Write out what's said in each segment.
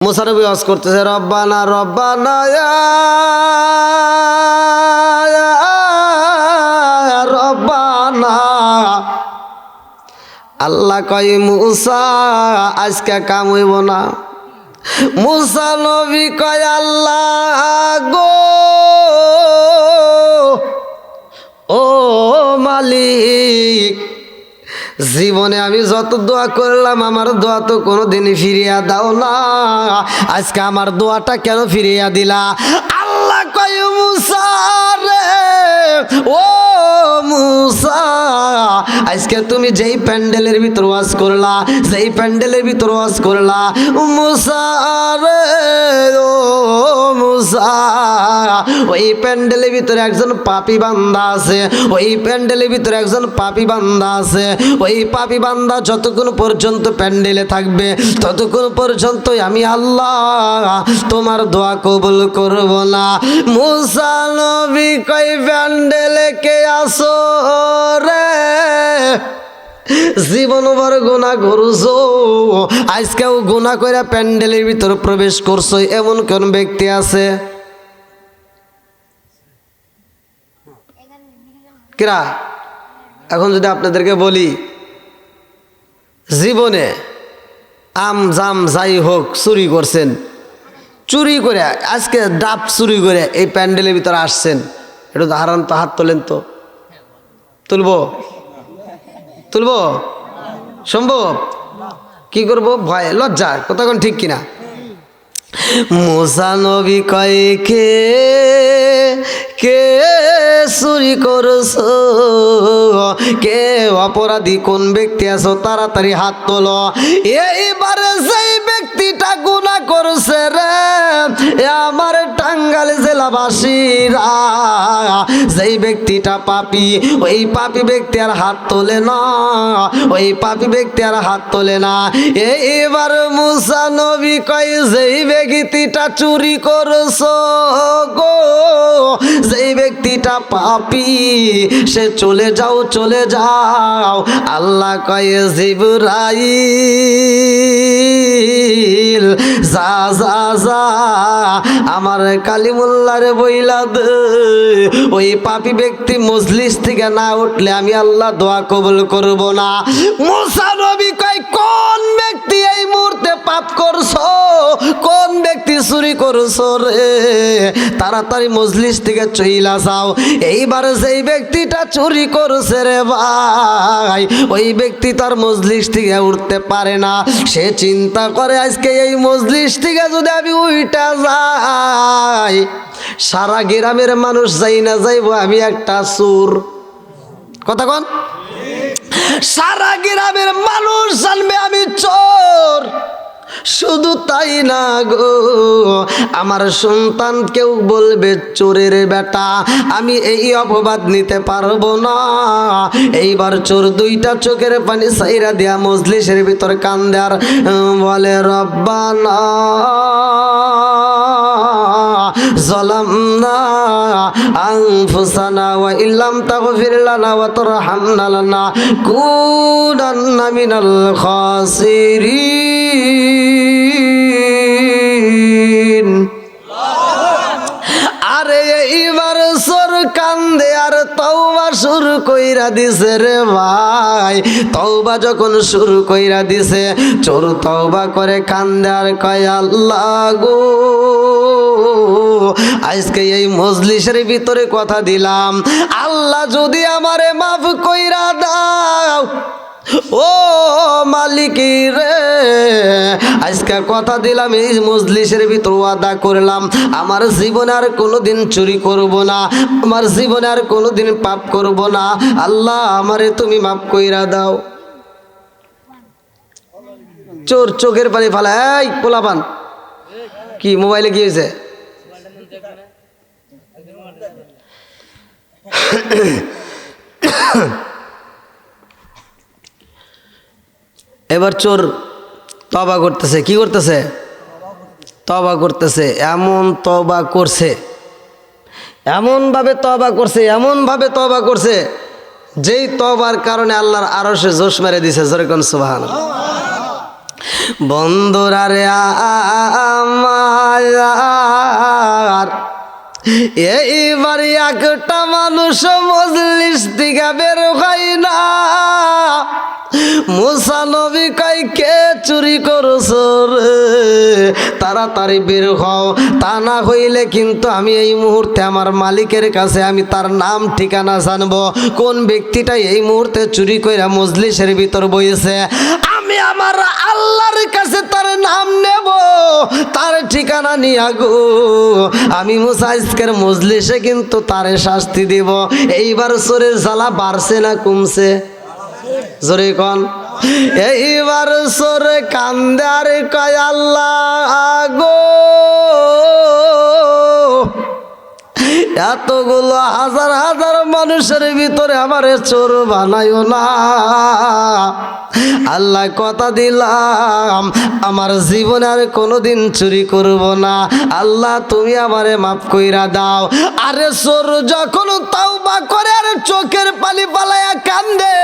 মুসা নবী ওয়াজ করতেছে, রব্বানা রব্বানা রব্বানা। আল্লাহ কয় মুসা আজকে কাম হইব না। মুসা নবী কয় আল্লাহ গো ও মালিক, জীবনে আমি যত দোয়া করলাম আমার দোয়া তো কোনোদিনই ফিরিয়া দাও না, আজকে আমার দোয়াটা কেন ফিরিয়া দিলা? আল্লাহ কয় মুসা রে ও মুসা, আজকে তুমি যেই প্যান্ডেলের ভিতর ওয়াজ করলা, যেই প্যান্ডেলের ভিতর ওয়াজ করলা মুসা রে ও মুসা, ওই প্যান্ডেলের ভিতরে একজন পাপী বান্দা আছে, ওই প্যান্ডেলের ভিতরে একজন পাপী বান্দা আছে। ওই পাপী বান্দা যতক্ষণ পর্যন্ত প্যান্ডেলে থাকবে ততক্ষণ পর্যন্তই আমি আল্লাহ তোমার দোয়া কবুল করব না। মুসা নবী কই প্যান্ডেলে কে আসো রে, জীবন ভর গুনাহ করছো, আজকেও গুনাহ করে প্যান্ডেলের ভিতর প্রবেশ করছো, এমন কোন ব্যক্তি আছে? কিরা এখন যদি আপনাদেরকে বলি জীবনে আম জাম যাই হোক চুরি করছেন, চুরি করে আজকে ডাব চুরি করে এই প্যান্ডেলের ভিতরে আসছেন, একটু ধারণ তো হাত তোলেন তো। তুলবো তুলবো সম্ভব? কি করব? ভয় লজ্জা, কতক্ষণ ঠিক কিনা? মুসা নবী কয় কে কে চুরি করছো, কে অপরাধী কোন ব্যক্তি আছো তাড়াতাড়ি হাত তোলো। এইবারে সেই ব্যক্তিটা গুনাহ করছে রে আমার টাঙ্গাইল জেলাবাসীরা, যেই ব্যক্তিটা পাপী ওই পাপী ব্যক্তি আর হাত তোলে না, ওই পাপী ব্যক্তি আর হাত তোলে না। এইবার মুসা নবী কয় যেই ব্যক্তিটা চুরি করছো গো, যেই ব্যক্তিটা পাপী সে চলে যাও চলে যাও। আল্লাহ কয় জিবরাইল যা যা যা আমার কালিমুল্লাহর বইলা দে, ওই পাপী ব্যক্তি মজলিস থেকে না উঠলে আমি আল্লাহ দোয়া কবুল করব না। মুসা নবী কয় কোন ব্যক্তি এই মুহূর্তে পাপ করছো, কোন ব্যক্তি চুরি করছো রে, তাড়াতাড়ি মজলিস থেকে চইলা যাও। এইবার যেই ব্যক্তিটা চুরি করছে রে ভাই, ওই ব্যক্তি তার মজলিস থেকে উঠতে পারে না। সে চিন্তা করে আজকে এই মজলিস থেকে যদি আমি উইটা যাই, সারা গ্রামের মানুষ যাই না যাইব আমি একটা চোর। কথা কন? সারা গ্রামের মানুষ জানবে আমি চোর। শুধু তাই না গো, আমার সন্তান কেউ বলবে চোরের বেটা, আমি এই অপবাদ নিতে পারবো না। এইবার চোর দুইটা চোখের পানি সাইরা দিয়া মজলিসের ভিতর কান্দে আর বলে রব্বানা যালামনা আনফুসানা ওয়া ইল্লাম তাগফির লানা ওয়া তারহামনা লানাকুনান্না মিনাল খাসিরিন। আরে এইবার চোর কান্দে আর তওবা শুরু কইরা দিছে রে ভাই। তওবা যখন শুরু কইরা দিছে, চোর তওবা করে কান্দে আর কয় আল্লাহ গো আজকে এই মজলিসের ভিতরে কথা দিলাম, আল্লাহ যদি আমারে মাফ কইরা দাও ও মালিক রে, আজকে কথা দিলাম এই মজলিসের ভিতর ওয়াদা করলাম আমার জীবনে আর কোনোদিন চুরি করব না, আমার জীবনে আর কোনোদিন পাপ করব না, আল্লাহ আমারে তুমি মাফ কইরা দাও। চোর চোখের পানি ফালা, এই পোলাপান কি মোবাইলে কি হয়েছে? এবার চোর তওবা করতেছে। কি করতেছে? তওবা করতেছে। এমন তওবা করছে, এমনভাবে তওবা করছে, এমনভাবে তওবা করছে যেই তওবার কারণে আল্লাহর আরশে জোশ মেরে দিছে। জোরে কোন সুবহানাল্লাহ। বন্ধুরা রে এইবার একটা মানুষ মজলিস থেকে বের হয় না। মুসা নবী কয়, কে চুরি করছো রে? তাড়াতাড়ি বের হও, তা না হইলে কিন্তু আমি এই মুহূর্তে আমার মালিকের কাছে আমি তার নাম ঠিকানা জানবো, কোন ব্যক্তিটা এই মুহূর্তে চুরি কইরা মজলিসের ভিতর বইছে। আমি আমার আল্লাহর কাছে তার নাম নেব, তার ঠিকানা নিয়ে গো আমি মুসা আজকের মজলিসে কিন্তু তারে শাস্তি দিব। এইবার চোরের জ্বালা বাড়ছে না কমছে? জোরে কোন। এইবার চোরে কান্দে আর কয়, আল্লাহ গো এতগুলো হাজার হাজার মানুষের ভিতরে আমারে চোর বানাইও না। আল্লাহ কথা দিলাম আমার জীবনে আর কোনোদিন চুরি করব না। আল্লাহ তুমি আমারে মাফ কইরা দাও। আরে চোর যখন তাওবা করে আর চোখের পানি পালায়া কান্দে,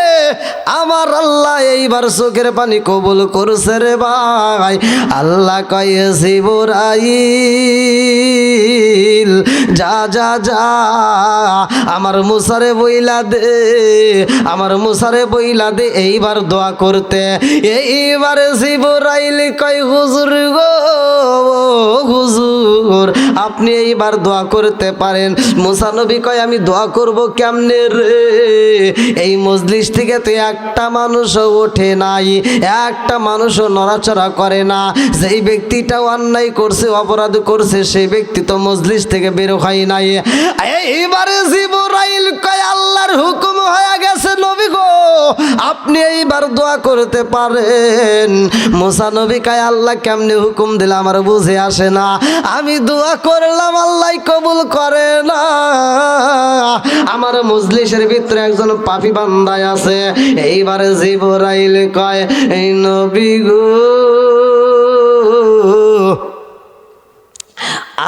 আমার আল্লাহ এইবার চোখের পানি কবুল করছে রে ভাই। আল্লাহ কয়, জিবরাইল যা যা যা আমার মুসারে বইলা দে, আমার মুসারে বইলা দে এইবার দোয়া করতে। এইবার জিবরাইল কয়, হুজুর গো হুজুর আপনি এইবার দোয়া করতে পারেন। মুসা নবী কয়, আমি দোয়া করব কেমনে রে? এই মজলিস থেকে তো একটা মানুষও ওঠে নাই, একটা মানুষও নড়াচড়া করে না। যেই ব্যক্তিটা অন্যায় করছে, অপরাধ করছে, সেই ব্যক্তি তো মজলিস থেকে বের হয় নাই। এইবারে জিবরাইল কয়, আল্লাহর হুকুম হয়ে গেছে নবী গো, আপনি এইবার দোয়া করতে পারেন। মুসা নবী কয়, আল্লাহ কেমনে হুকুম দিলে আমার বুঝে আসে না। আমি দোয়া করলাম আল্লাহ কবুল করে না। আমার মজলিসের ভিতরে একজন পাপী বান্দা আছে। এইবারে জিবরাইল কয়, এই নবী গো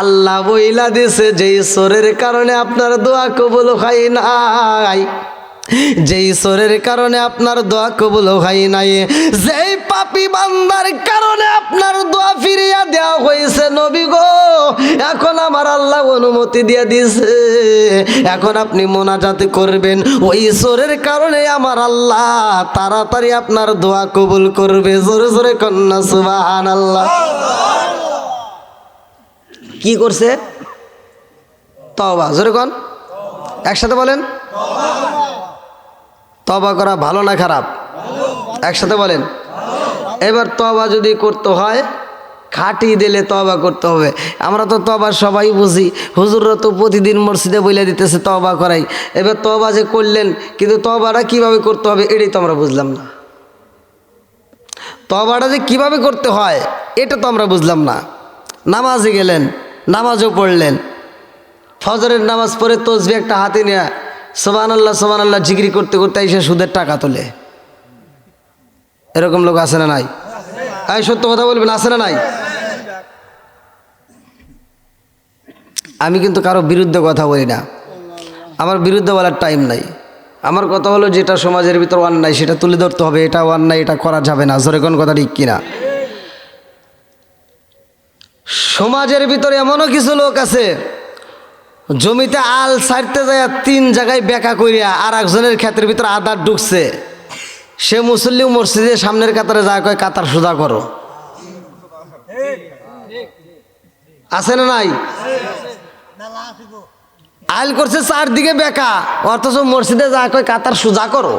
আল্লাহ বইলা দিছে যেই চোরের কারণে আপনার দোয়া কবুল হয় নাই, যেই চোরের কারণে আপনার দোয়া কবুল হয় নাই, যেই পাপী বান্দার কারণে আপনার দোয়া ফিরিয়া দেওয়া হয়েছে নবী গো, এখন আমার আল্লাহ অনুমতি দিয়ে দিছে, এখন আপনি মোনাজাত করবেন। ওই চোরের কারণে আমার আল্লাহ তাড়াতাড়ি আপনার দোয়া কবুল করবে। জোরে জোরে কন্যা সুবহানাল্লাহ। কি করছে? তওবা। জোরে কোন, একসাথে বলেন। তওবা করা ভালো না খারাপ? একসাথে বলেন। এবার তওবা যদি করতে হয় খাটি দিলে তওবা করতে হবে। আমরা তো তওবা সবাই বুঝি, হুজুররা তো প্রতিদিন মসজিদে বইলা দিতেছে তওবা করাই। এবার তওবা যে করলেন, কিন্তু তওবাটা কিভাবে করতে হবে এটাই তো আমরা বুঝলাম না। তওবাটা যে কিভাবে করতে হয় এটা তো আমরা বুঝলাম না। নামাজে গেলেন, নামাজও পড়লেন, ফজরের নামাজ পড়ে তসবিহ একটা হাতে নিয়ে সুবহানাল্লাহ সুবহানাল্লাহ জিকির করতে করতে এসে সুদের টাকা তোলে। এরকম লোক আছে না নাই? এই সত্য কথা বলবেন, আছে না নাই? আমি কিন্তু কারো বিরুদ্ধে কথা বলি না, আমার বিরুদ্ধে বলার টাইম নাই। আমার কথা হলো যেটা সমাজের ভিতর অন্যায় সেটা তুলে ধরতে হবে, এটা অন্যায়, এটা করা যাবে না। জোরে কোন কথা ঠিক কিনা? সমাজের ভিতরে এমনও কিছু লোক আছে জমিতে আল ছাড়তে যায় 3 জায়গায় বেকা করিয়া আর একজনের ক্ষেতের ভিতরে আদার ঢুকছে। সে মুসল্লি মসজিদে সামনের কাতারে যায়, কয় কাতার সোজা করো। আছে না নাই? আল করছে 4 দিকে বেকা, অথচ মসজিদে যায় কয় কাতার সোজা করো।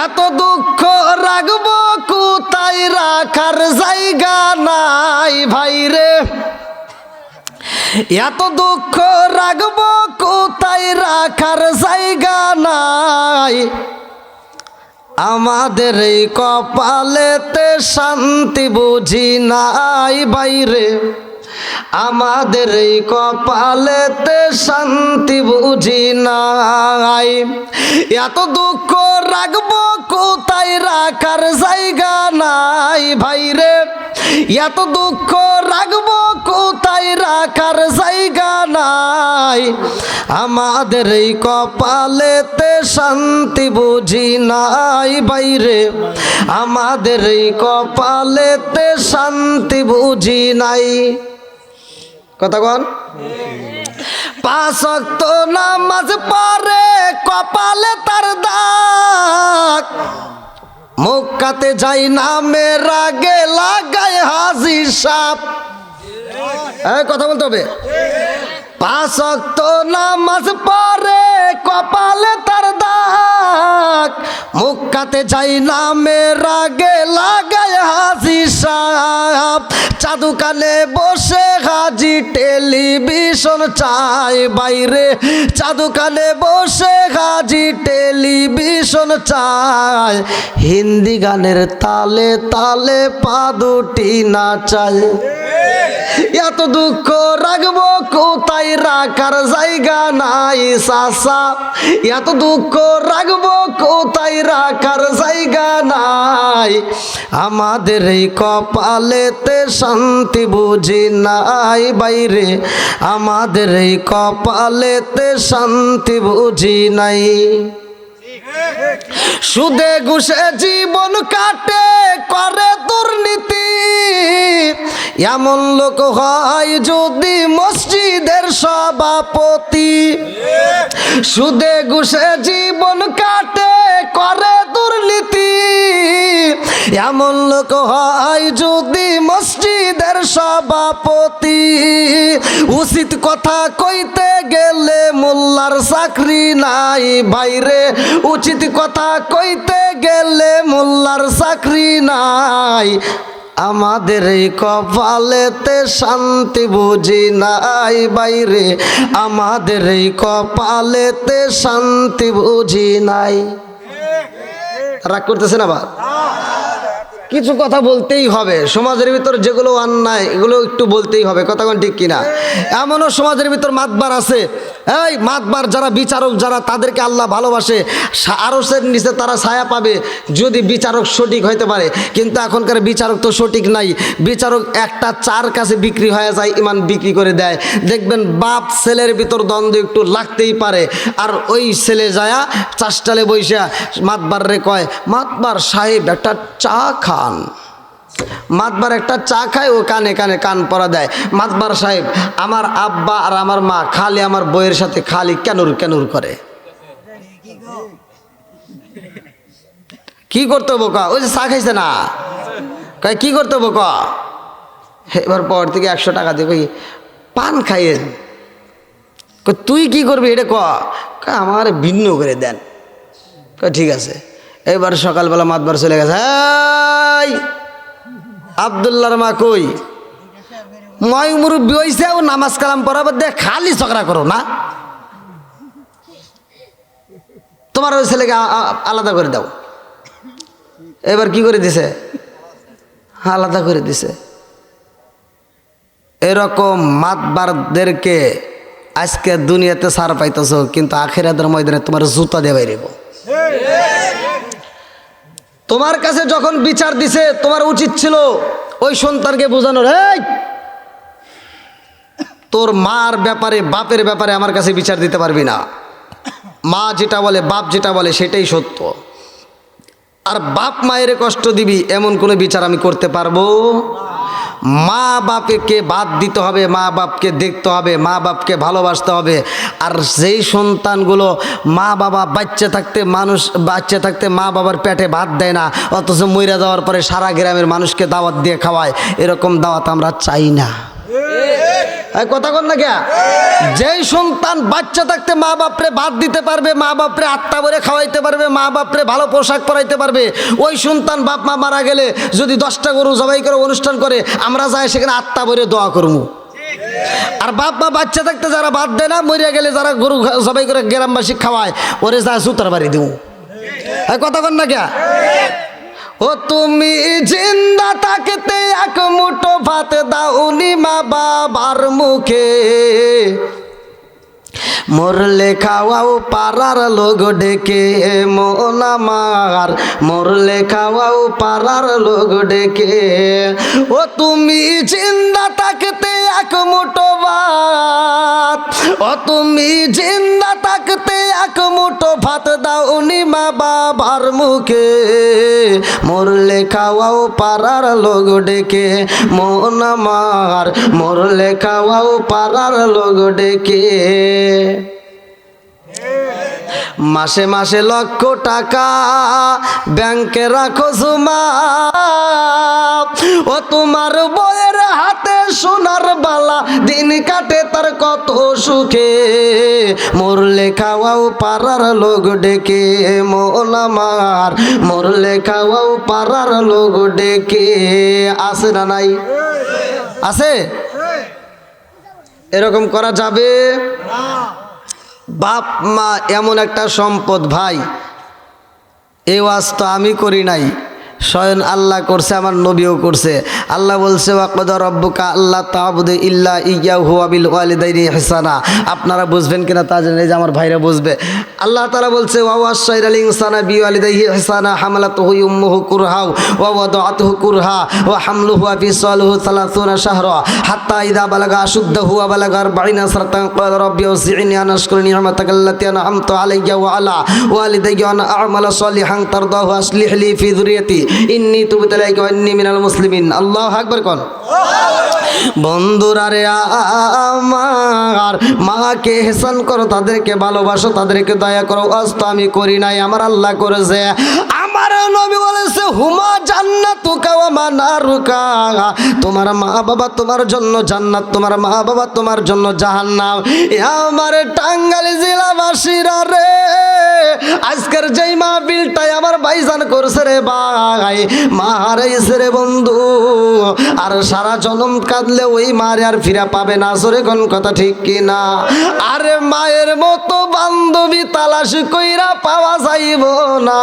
এত দুঃখ রাখবো কোথায়, রাখার জায়গা নাই ভাইরে। এত দুঃখ রাখবো কোথায়, রাখার জায়গা নাই। আমাদের এই কপালেতে শান্তি বুঝি নাই বাইরে, আমাদের এই কপালেতে শান্তি বুঝি নাই। এত দুঃখ রাখবো কোথায়, রাখার জায়গা নাই ভাইরে। এত দুঃখ রাখবো কোথায়, রাখার জায়গা নাই। আমাদের এই কপালেতে শান্তি বুঝি নাই বাইরে, আমাদের এই কপালেতে শান্তি বুঝি নাই। কথা কন। 5 ওয়াক্ত নামাজ পড়ে কপালে তার দাগ, মক্কাতে যাই নামের আগে লাগায় হাজি সাপ। কথা বলতে হবে। 5 ওয়াক্ত নামাজ পড়ে কপালে তার দাগ, মক্কাতে যাই নামের আগে লাগায় হাজি সাপ। চাদুকানে বসে হাজি টেলিভিশন চাই বাইরে, চাদুকানে বসে হাজি টেলিভিশন চাই। হিন্দি গানের তালে তালে পা দুটি নাচায়। এত দুঃখ রাখবো কোথায়, রাখার জায়গা নাই চাচা। এত দুঃখ রাখবো কোথায়, রাখার জায়গা নাই। আমাদের এই কপালেতে শান্তি বুঝি নাই বাইরে, আমাদের এই কপালেতে শান্তি বুঝি নাই। সুদে ঘুষে জীবন কাটে করে দুর্নীতি, এমন লোক হয় যদি মসজিদের সভাপতি। সুদে ঘুষে জীবন কাটে করে দুর্নীতি, এমন লোক হয় যদি মসজিদের সভাপতি। উচিত কথা কইতে গেলে মোল্লার চাকরি নাই বাইরে, উচিত কথা কইতে গেলে মোল্লার চাকরি নাই। আমাদের এই কপালেতে শান্তি বুঝি নাই বাইরে, আমাদের এই কপালেতে শান্তি বুঝি নাই। রাগ করতেছেন আবার? কিছু কথা বলতেই হবে। সমাজের ভিতর যেগুলো অন্যায় এগুলো একটু বলতেই হবে। কথা কোন ঠিক কিনা? এমনও সমাজের ভিতর মাতবার আছে, এই মাতবার যারা বিচারক যারা, তাদেরকে আল্লাহ ভালোবাসে, আরশের নিচে তারা ছায়া পাবে যদি বিচারক সঠিক হইতে পারে। কিন্তু এখনকার বিচারক তো সঠিক নাই। বিচারক একটা চার কাছে বিক্রি হয়ে যায়, ইমান বিক্রি করে দেয়। দেখবেন বাপ ছেলের ভিতর দ্বন্দ্ব একটু লাগতেই পারে, আর ওই ছেলে যায়া চাষটালে বৈশা মাতবার রে কয়, মাতবার সাহেব একটা চা খান। মাতবার একটা চা খায়, ও কানে কানে কান পরা দেয়, মাতবার সাহেব আমার আব্বা আর আমার মা খালি আমার বইয়ের সাথে খালি কেনুর কেনুর করে। কি করতে হবো কা? ওই যে চা খাইছে না, কয় কি করতে হবো কা? এবার পর থেকে 100 টাকা দিয়ে কই পান খাইয়েন। তুই কি করবি এটা ক? আমার ভিন্ন করে দেন। ঠিক আছে। এবার সকালবেলা মাতবার চলে গেছে, এই আব্দুল্লাহর মা কই? ময় মুরব্বী হইছে, ও নামাজ কালাম পড়াবার দেখ খালি ঝগড়া করো না, তোমার ওই ছেলেকে আলাদা করে দাও। এবার কি করে দিছে? আলাদা করে দিছে। এরকম মাতবারদেরকে আজকে দুনিয়াতে ছাড় পাইতেছ, কিন্তু আখিরাতের ময়দানে তোমার জুতা দিয়ে বাইরেব। তোমার কাছে যখন বিচার দিছে, তোমার উচিত ছিল ওই সন্তানকে বোঝানোর, এই তোর মার ব্যাপারে বাপের ব্যাপারে আমার কাছে বিচার দিতে পারবি না। মা যেটা বলে বাপ যেটা বলে সেটাই সত্য। আর বাপ মায়ের কষ্ট দিবি এমন কোনো বিচার আমি করতে পারবো? মা বাপকে বাদ দিতে হবে, মা বাপকে দেখতে হবে, মা বাপকে ভালোবাসতে হবে। আর যেই সন্তানগুলো মা বাবা বাচ্চা থাকতে মা বাবার পেটে ভাত দেয় না, অথচ মইরা যাওয়ার পরে সারা গ্রামের মানুষকে দাওয়াত দিয়ে খাওয়ায়, এরকম দাওয়াত আমরা চাই না। কথা কন না কে? যেই সন্তান বাচ্চা থাকতে মা বাপরে ভাত দিতে পারবে, মা বাপরে আত্মা ভরে খাওয়াইতে পারবে, মা বাপরে ভালো পোশাক পরাইতে পারবে, ওই সন্তান বাপ মা মারা গেলে যদি 10টা গরু জবাই করে অনুষ্ঠান করে, আমরা যাই সেখানে আত্মা ভরে দোয়া করবো। আর বাপ মা বাচ্চা থাকতে যারা ভাত দেয় না, মরিয়া গেলে যারা গরু জবাই করে গ্রামবাসী খাওয়ায়, ওরে যা সুতার বাড়ি দেবো। কথা কন না কে? ও তুমি জিন্দা থাকতে এক মুঠো ভাত দাওনি মা বাবার মুখে, মরলে খাওয়াও পাড়ার লোক ডেকে মন আমার, মরলে খাওয়াও পাড়ার লোক ডেকে। ও তুমি জিন্দা থাকতে এক মুঠো ভাত, ও তুমি জিন্দা থাকতে এক মুঠো ভাত দাওনি মা বাবার মুখে, মরলে খাওয়াও পাড়ার লোক ডেকে মন আমার, মরলে খাওয়াও পাড়ার লোক ডেকে। মাসে মাসে লক্ষ টাকা ব্যাংকে রাখো জমা, ও তোমার বউয়ের হাতে সোনার বালা দিন কাটে তার কত সুখে, মরলে খাওয়াও পাড়ার লোক ডেকে মন আমার, মরলে খাওয়াও পাড়ার লোক ডেকে। আছে না নাই? আছে? এরকম করা যাবে? বাপ মা এমন একটা সম্পদ ভাই, এই ওয়াজ তো আমি করি নাই, স্বয়ং আল্লাহ করছে, আমার নবীও করছে। আল্লাহ বলছে ওয়াকদা রব্বুকা আল্লাহ তা'বুদু ইল্লা ইয়্যাহু ওয়া বিল ওয়ালিদাইনি ইহসানা। আপনারা বুঝবেন কিনা তা জানি না, যে আমার ভাইরা বুঝবে। আল্লাহ তাআলা বলছে ওয়া ওয়াসাইনাল ইনসানা বিওয়ালিদাইহি ইহসানা হামালাতুহু উম্মুহু কুরহা ওয়া ওয়াদাআতুহু কুরহা ওয়া হামলুহু ওয়া ফিসালুহু 30 শাহরা হাত্তা ইযা বালাগা আশুদ্দাহু ওয়া বালাগা 40 সানাতান ক্বালা রাব্বি আউযি'নি আন আশকুরা নি'মাতাকা আল্লাতী আন'আমতু আলাইয়া ওয়া আলা ওয়ালিদাইয়া ওয়া আন আ'মালা সালিহান তারদাহু আসলিহ লি ফি যুররিয়াতি ইন্নী তুবতু ইলাইকা ওয়া ইন্নী মিনাল মুসলিমিন। আল্লাহু আকবার কোন। বন্ধুরা রে আমার, মাকে ইহসান করো, তাদেরকে ভালোবাসো, তাদেরকে দয়া করো। আজ তো আমি করি নাই, আমার আল্লাহ করেছে। আমার নবী বলেছে হুমা জান্নাতুকা ওয়া মানারুকা, তোমার মা বাবা তোমার জন্য জান্নাত, তোমার মা বাবা তোমার জন্য জাহান্নাম। আমার টাঙ্গাইল জেলাবাসীরা রে, আজকের যেই মাহফিলটাই আমার ভাইজান করছে রে ভাই, মা হারাইছে রে বন্ধু, আর সারা জনম কাঁদলে ওই মারে আর ফিরা পাবে না। জোরে কোন কথা ঠিক কিনা? আরে মায়ের মতো বান্ধবী তালাশ কইরা পাওয়া যাইব না,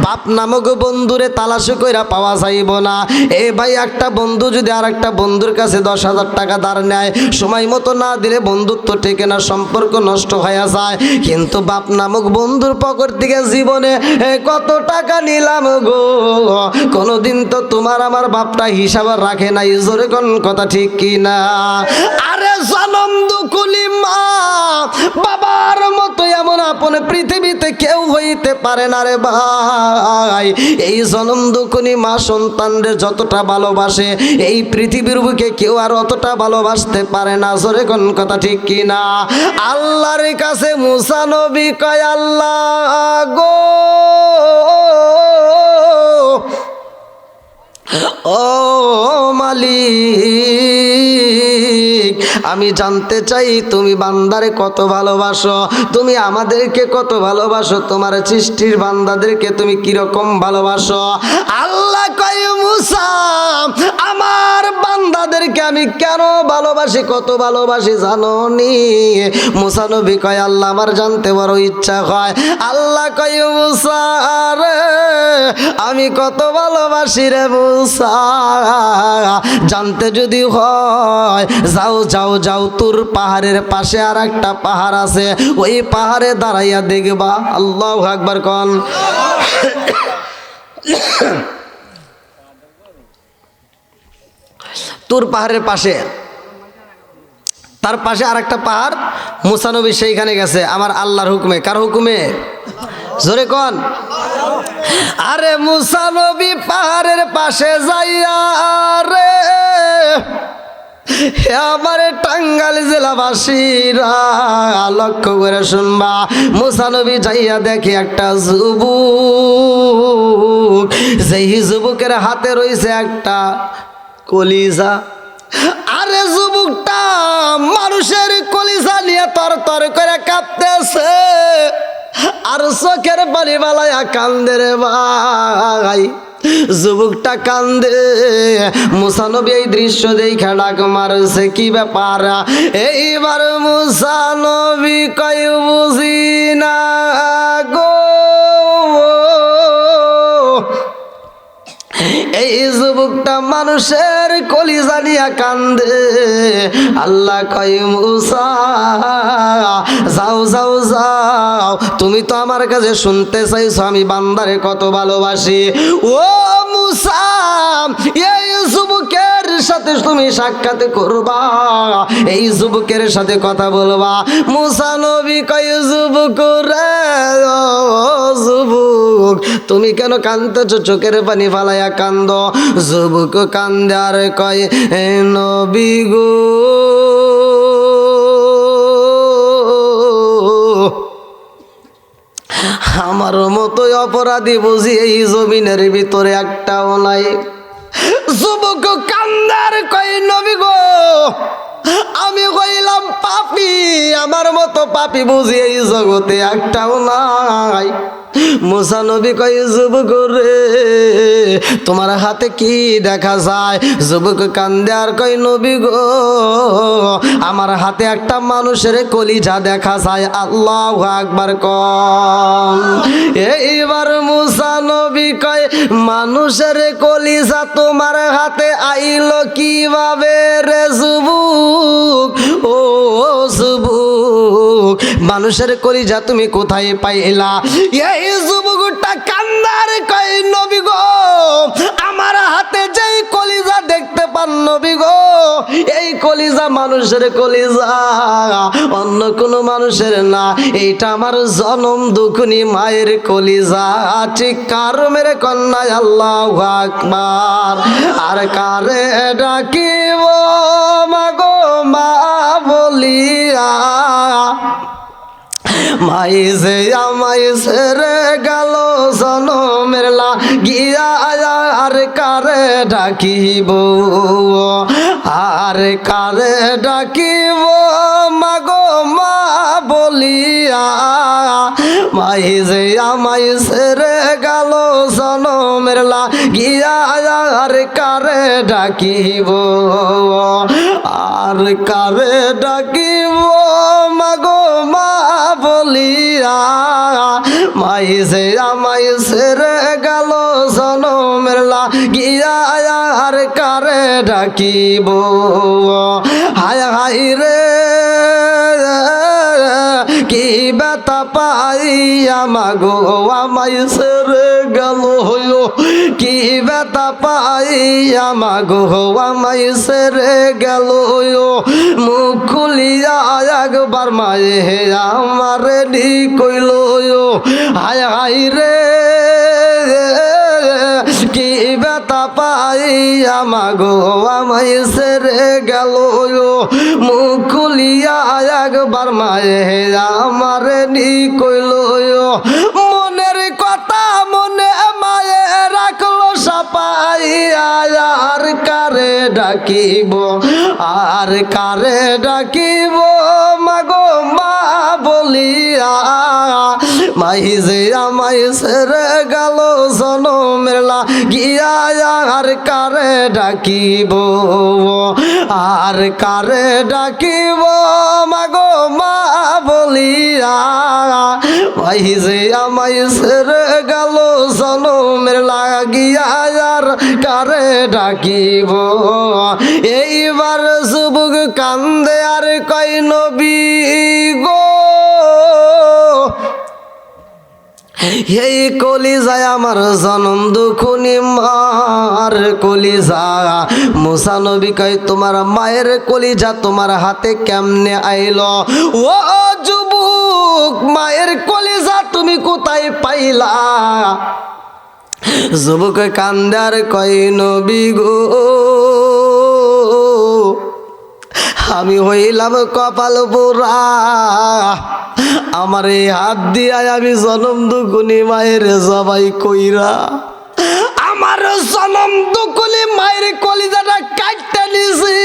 বাপ নামক বন্ধুরে তালাশ কইরা পাওয়া যাইব না। এ ভাই, একটা বন্ধু যদি আর একটা বন্ধুর কাছে 10,000 টাকা ধার নেয়, সময় মতো না দিলে বন্ধুত্ব টেকে না, সম্পর্ক নষ্ট হয়ে যায়। কিন্তু বাপ নামক বন্ধুর পকেট থেকে জীবনে কত টাকা নিলাম গো, কোনদিন তো তোমার আমার বাপটা হিসাব রাখে নাই। জোরে কোন কথা ঠিক কিনা? আরে জনম দুকুলি মা বাবার মতো এমন আপন পৃথিবীতে কেউ হইতে পারে না রে ভাই। এই জনম দুকুনি মা সন্তানদের যতটা ভালোবাসে, এই পৃথিবীর বুকে কেউ আর অতটা ভালোবাসতে পারে না। জোরে কোন কথা ঠিক কিনা? আল্লাহর কাছে মুসা নবী কয় আল্লাহ গো, ও মালিক, আমি জানতে চাই তুমি বান্দারে কত ভালোবাসো, তুমি আমাদেরকে কত ভালোবাসো, তোমার সৃষ্টির বান্দাদেরকে তুমি কিরকম ভালোবাসো। আল্লাহ কয় মুসা, আমার বান্দাদেরকে আমি কেন ভালোবাসি, কত ভালোবাসি জানো নি? মুসা নবী কয় আল্লাহ আমার জানতে বড় ইচ্ছা হয়। আল্লাহ কয় মুসা রে, আমি কত ভালোবাসি রে মুসা, জানতে যদি হয় যাও যাও যাও, তোর পাহাড়ের পাশে আর একটা পাহাড় আছে, ওই পাহাড়ে দাঁড়াইয়া দেখবা। আল্লাহু আকবার কোন। তোর পাহাড়ের পাশে, তার পাশে আর একটা পাহাড়, মুসা নবী সেইখানে গেছে আমার আল্লাহর হুকুমে। কার হুকুমে? জোরে কোন। আরে মুসা নবী পাহাড়ের পাশে যাইয়া রে, আমার টাঙ্গাইল জেলাবাসীরা লক্ষ্য করে শুনবা, মুসা নবী যাইয়া দেখে একটা যুবক, যেই যুবকের হাতে রয়েছে একটা কলিজা। আরে যুবকটা মানুষের কলিজা নিয়ে তর তর করে কাঁপতেছে, আর চোখের পানি বালায়া কান্দে রে ভাই। যুবকটা কান্দে, মুসা নবী এই দৃশ্য দেখে ডাক মারছে, কি ব্যাপার? এইবার মুসা নবী কয় বুঝি না গো, এই এই যুবকটা মানুষের কলিজা নিয়া কান্দে। আল্লাহ কয় মুসা যাও যাও যাও, তুমি তো আমার কাছে শুনতে চাইছো আমি বান্দারে কত ভালোবাসি। ও মুসা, এই যুবকের সাথে তুমি সাক্ষাৎ করবা, এই যুবকের সাথে কথা বলবা। মুসা নবী কয় যুবক রে, ও যুবক তুমি কেন কান্দতেছো? চোখের পানি ফালাইয়া কান্দ। যুবক কান্দে আর কয় এ নবী গো, আমার মতোই অপরাধী বুঝি এই জমিনের ভিতরে একটাও নাই। যুবক কান্দার কই নবী গো, আমি কইলাম পাপী, আমার মতো পাপী বুঝি এই জগতে একটাও নাই। মুসা নবী কই যুবক রে, তোমার হাতে কি দেখা যায়? যুবক কান্দে আর কই নবী গো, আমার হাতে একটা মানুষের কলিজা দেখা যায়। আল্লাহু আকবার কম। এইবার মুসা নবী কয় মানুষের কলিজা তোমার হাতে আইলো কিভাবে রে যুবক? ও যুবক, মানুষের কলিজা তুমি কোথায় পাইলা? এই যুবকটা কান্দার কয় নবী গো, আমার হাতে যেই কলিজা দেখতে পান নবী গো, এই কলিজা মানুষের কলিজা, অন্য কোনো মানুষের না। এইটা আমার জনম দুঃখনি মায়ের কলিজা। চিৎকার মেরে কন্যা আল্লাহু আকবার। আর কারে ডাকিব মাগো মা বলিয়া, মাই যে আমায় ছেড়ে গেল জনমের লাগিয়া। আর কারে ডাকিব, আর কারে ডাকিব মাগো মা বলিয়া, মাই যে আমায় ছেড়ে গেল জনমের লাগিয়া। আর কারে ডাকিব, আর কারে ডাকিব মাগো মা বলিয়া, মাই যে আমায় ছেড়ে গেল জনমের লাগিয়া। আর কারে ডাকিব, হায় হায় রে কি ব্যথা পাইয়া মাগো আমায় ছেড়ে গেল, কি ব্যথা পাইয়া মাগো আমায় ছেড়ে গেল। মুখ খুলিয়া একবার মায়ে আমার ডি কইল, হায় হায় রে কি ব্যথা পাইয়া মাগো আমায় ছেড়ে গেল। মুখ খুলিয়া একবার মায়ে আমার ডি কইল, মনের কথা মনে মায়ে রাখলো সাপাইয়া। আর কারে ডাকিব, আর কারে ডাকিব মাগো মা বলিয়া, মাই যে আমায় ছেড়ে গেল জনমের লাগিয়া। আর কারে ডাকিব, আর কারে ডাকিব মাগো মা বলিয়া, মাই যে আমায় ছেড়ে গেল জনমের লাগিয়া। আর কারে ডাকিব। এইবার যুবক কান্দে আর কয় নবী গো, এই কলিজায় আমার জনম দুঃখনি মার কলিজা। মুসা নবী কয় তোমার মায়ের কলিজা তোমার হাতে কেমনে আইলো? ও যুবক, মায়ের কলিজা তুমি কোথায় পাইলা? যুবক কান্দার কয় নবী গো, আমি হইলাম কপাল পোড়া, আমার এই হাত দিয়া আমি জনম দুকুনি মায়ের জবাই কইরা আমার জনম দুকুনি মায়ের কলিজাটা কাটতে নিছি।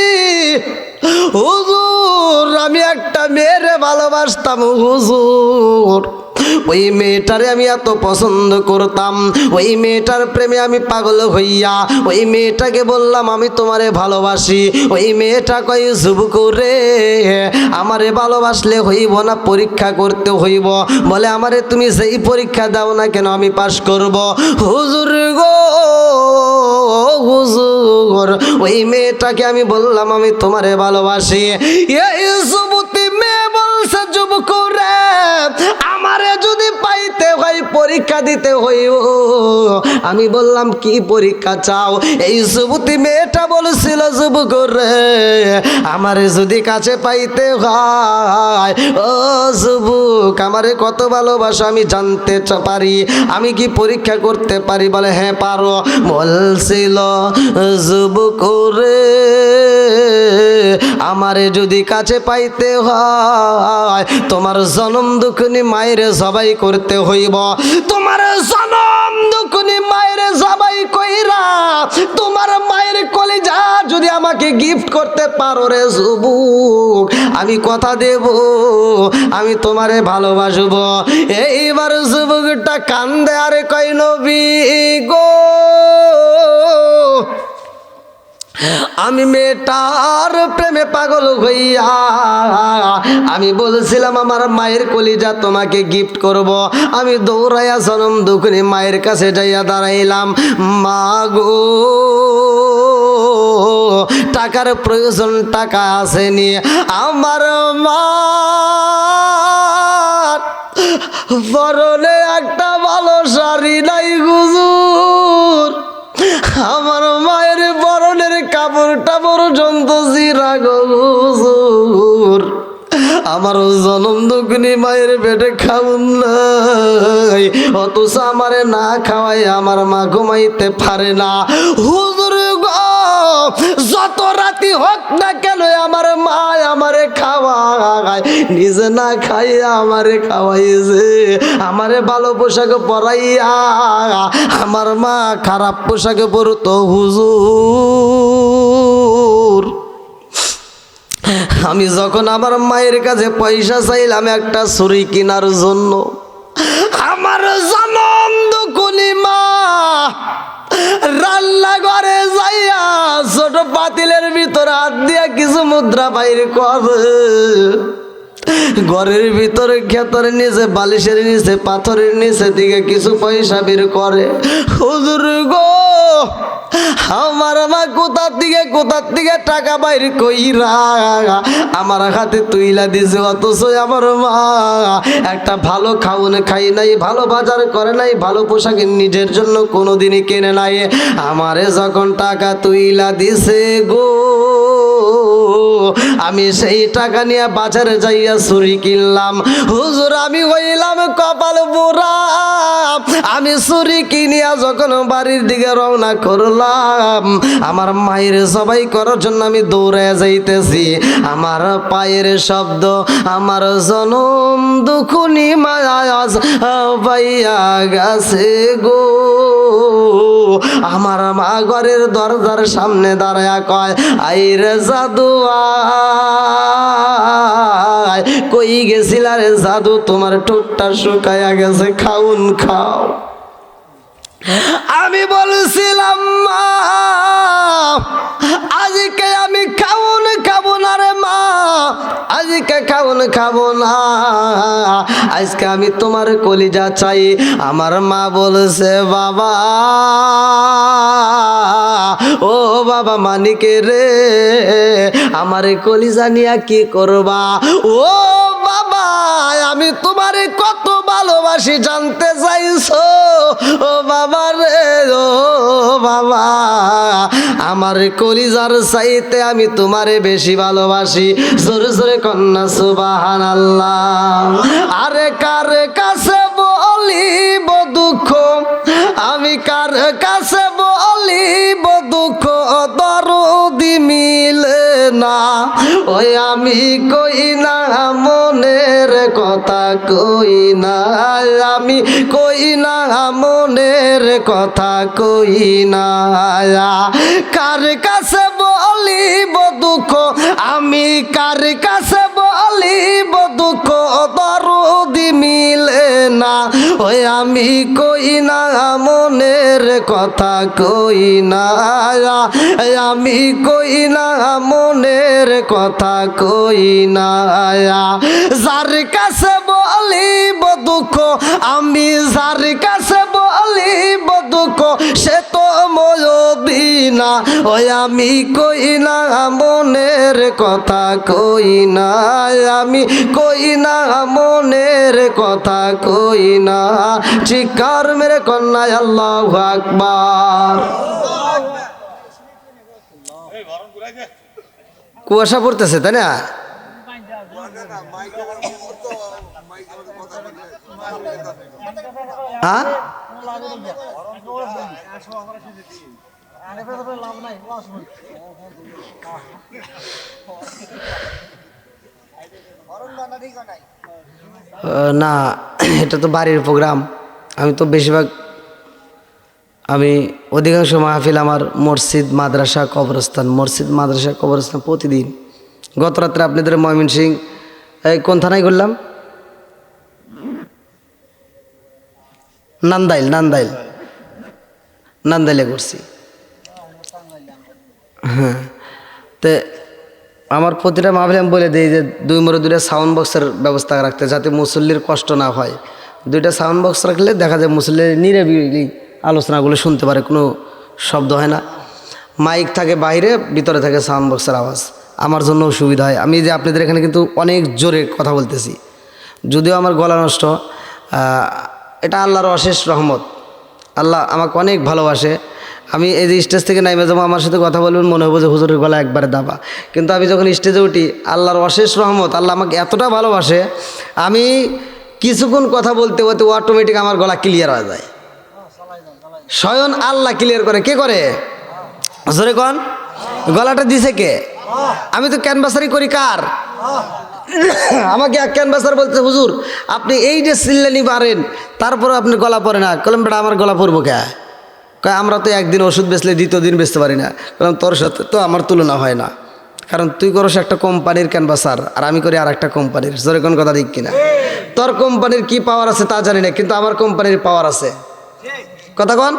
হুজুর, আমি একটা মেয়েরে ভালোবাসতাম হুজুর, ওই মেয়েটারে আমি এত পছন্দ করতাম, ওই মেয়েটার প্রেমে আমি পাগল হইয়া ওই মেয়েটাকে বললাম আমি তোমারে ভালোবাসি। ওই মেয়েটা কয় যুবক রে, আমারে ভালোবাসলে হইব না, পরীক্ষা করতে হইব। বলে আমারে তুমি যেই পরীক্ষা দাও না কেন আমি পাশ করব। হুজুর গো, ওই মেয়েটাকে আমি বললাম আমি তোমারে ভালোবাসি। এই যুবতী মেয়ে বলছে, যুবক রে, আমারে যদি পাইতে হয় পরীক্ষা দিতে হইব। আমি বললাম কি পরীক্ষা চাও? এই যুবতী মেয়েটা বলেছিল, যুবক রে, আমারে যদি কাছে পাইতে হয়, ও যুবক, আমারে কত ভালোবাসো আমি জানতে পারি, আমি কি পরীক্ষা করতে পারি? বলে হ্যাঁ পারো। বলছিল, যুবক রে, আমারে যদি কাছে পাইতে হয় তোমার জনম দুঃখনি মায়ের জবাই করতে হইব। তোমার জনম দুঃখনি মায়ের জবাই কইরা তোমার মায়ের কলিজা যদি আমাকে গিফট করতে পারো রে যুবক, আমি কথা দেব আমি তোমারে ভালোবাসবো। এইবার যুবকটা কান্দে আর কই, নবী গো, আমি মেয়েটার প্রেমে পাগল হইয়া আমি বলছিলাম আমার মায়ের কলিজা তোমাকে গিফট করব। আমি দৌড়াইয়া জনম দুঃখনি মায়ের কাছে যাইয়া দাঁড়াইলাম, মা গো, টাকার প্রয়োজন, টাকা আসেনি। আমার মা পরনে একটা ভালো শাড়ি নাই হুজুর, আমার মায়ের বরণের কাপড়টা পর্যন্ত জিরা গো হুজুর, আমার জনম দুঃখিনী মায়ের পেটে খাউন নাই, অথচ আমারে না খাওয়াই আমার মা ঘুমাইতে পারে না। হুজুর গো, যত রাতি হোক না কেন আমার মা আমারে খাওয়ায়, নিজে না খাইয়া আমারে খাওয়াইছে, আমারে ভালো পোশাক পরাইয়া আমার মা খারাপ পোশাক পরতো হুজুর। আমি যখন আমার মায়ের কাছে পয়সা চাইলাম একটা ছুরি কেনার জন্য, আমার জনম দুঃখিনী মা রান্নাঘরে যাইয়া ছোট পাতিলের ভিতর হাত দিয়া কিছু মুদ্রা বাইর করে, ঘরের ভিতরে ক্ষেতের নিচে, বালিশের নিচে, পাথরের নিচে দিকে কিছু পয়সা বের করে। হুজুর গো, আমার মা কোথার দিকে টাকা বাইর কইরা আমার হাতে তুইলা দিছে, অথচ আমার মা একটা ভালো খাউন খাই নাই, ভালো বাজার করে নাই, ভালো পোশাক নিজের জন্য কোনোদিনই কেনে নাই। আমারে যখন টাকা তুইলা দিছে গো, আমি সেই টাকা নিয়ে বাজারে যাইয়া ছুরি কিনলাম। হুজুর, আমি হইলাম কপাল পোড়া, আমি ছুরি কিনিয়া যখন বাড়ির দিকে রওনা করলাম, আমার মায়ের সবাই করার জন্য আমি দৌড়ে যাইতেছি, আমার পায়ের শব্দ আমার জনম দুঃখিনী মায়াজ পাইয়া গেছে গো। আমার মা ঘরের দরজার সামনে দাঁড়ায়া কয়, আইরে জাদু আয়, কই গেছিলা রে জাদু, তোমার ঠোঁটটা শুকায়া গেছে, খাউন খাও। আমি বলছিলাম, মা আজকে আমি খাউন খাবো না রে মা, আজকে খাউন খাবো না, আজকে আমি তোমার কলিজা চাই। আমার মা বলছে, বাবা, ও বাবা মানিকে রে, আমার কলিজা নিয়া কি করবা? ও বাবা, আমি তোমারে কত ভালোবাসি জানতে চাইছো? ও বাবা রে, ও বাবা, আমার কলিজার চাইতে আমি তোমারে বেশি ভালোবাসি। জোরে জোরে কন্যা সুবহানাল্লাহ। আরে কার কাছে বলিব দুঃখ, আমি কার কাছে বলিব দুঃখ, দরদি মিলে না, ওই আমি কই না মনের কথা, কই না আমি, কই না মনের কথা, কই না। কার কাছে বলিব দুঃখ, আমি কার কাছে বলিব দুঃখ, দরদি মিলে না, ওই আমি কই না মনের কথা, কই না আমি, কই না মনের কথা, কই না। যার কাছে বলিব দুঃখ, আমি যার কাছে বলিব দুঃখ, সে তো ময়ো মদিনা, ওই আমি কই না মনের কথা কই না, আমি কই না মনের কথা কই না, চিৎকার মেরে কন্যা আল্লাহু আকবার। কুয়াশা পড়তেছে তাই না? হ্যাঁ না, এটা তো বাড়ির প্রোগ্রাম। আমি তো বেশিরভাগ অধিকাংশ মাহফিল আমার মসজিদ মাদ্রাসা কবরস্থান, মসজিদ মাদ্রাসা কবরস্থান প্রতিদিন। গত রাত্রে আপনাদের ময়মনসিংহ এই কোন থানায় করলাম? নান্দাইলে করছি। হ্যাঁ, তো আমার প্রতিটা মাহফিলে আমি বলে দিই যে দুইটা সাউন্ড বক্সের ব্যবস্থা রাখতে, যাতে মুসল্লির কষ্ট না হয়। 2টা সাউন্ড বক্স রাখলে দেখা যায় মুসল্লির নিরিবিলি আলোচনাগুলো শুনতে পারে, কোনো শব্দ হয় না। মাইক থাকে বাইরে, ভিতরে থাকে সাউন্ড বক্সের আওয়াজ, আমার জন্য সুবিধা হয়। আমি যে আপনাদের এখানে কিন্তু অনেক জোরে কথা বলতেছি, যদিও আমার গলা নষ্ট, এটা আল্লাহর অশেষ রহমত। আল্লাহ আমাকে অনেক ভালোবাসে। আমি এই যে স্টেজ থেকে নাইমে যাবো, আমার সাথে কথা বলবেন, মনে হবো যে হুজুরের গলা একবারে দাবা। কিন্তু আমি যখন স্টেজে উঠি, আল্লাহর অশেষ রহমত, আল্লাহ আমাকে এতটা ভালোবাসে, আমি কিছুক্ষণ কথা বলতে বলতে অটোমেটিক আমার গলা ক্লিয়ার হয়ে যায়। স্বয়ং আল্লাহ ক্লিয়ার করে। কে করে? জোরে কোন? গলাটা দিছে কে? আমি তো ক্যানভাসারি করি। কার? আমাকে এক ক্যানভাসার বলতে, হুজুর আপনি এই যে চিল্লানি পারেন, তারপরে আপনি গলা পড়ে না। কলম বেটা আমার গলা পড়বো কে? কয় আমরা তো একদিন ওষুধ বেচলে দ্বিতীয় দিন বেচতে পারি না। কারণ তোর সাথে তো আমার তুলনা হয় না, কারণ তুই করস একটা কোম্পানির ক্যানভাসার, আর আমি করি আর একটা কোম্পানির। জোরে কোন কথা ঠিক কিনা? তোর কোম্পানির কি পাওয়ার আছে তা জানি না, কিন্তু আমার কোম্পানির পাওয়ার আছে। কথা কন?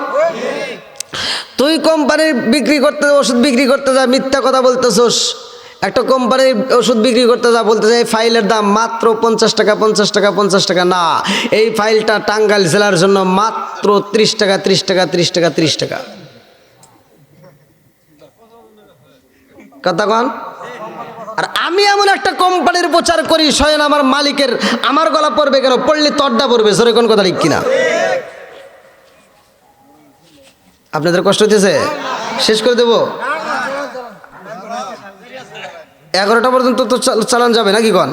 তুই কোম্পানির বিক্রি করতে, ওষুধ বিক্রি করতে যা মিথ্যা কথা বলতেছোস। একটা কোম্পানির ওষুধ বিক্রি করতে যা বলতে যায়, ফাইলের দাম মাত্র 50 টাকা 50 টাকা 50 টাকা। না, এই ফাইলটা টাঙ্গাইল জেলার জন্য মাত্র 30 টাকা 30 টাকা 30 টাকা 30 টাকা। কথা কন? আর আমি এমন একটা কোম্পানির প্রচার করি, স্বয়ং আমার মালিকের আমার গলা পড়বে কেন? পড়লে তড্ডা পড়বে। জোরে কোন কথা ঠিক কিনা? আপনাদের কষ্ট হচ্ছে? শেষ করে দেব? 11টা পর্যন্ত তো চালান যাবে নাকি কন?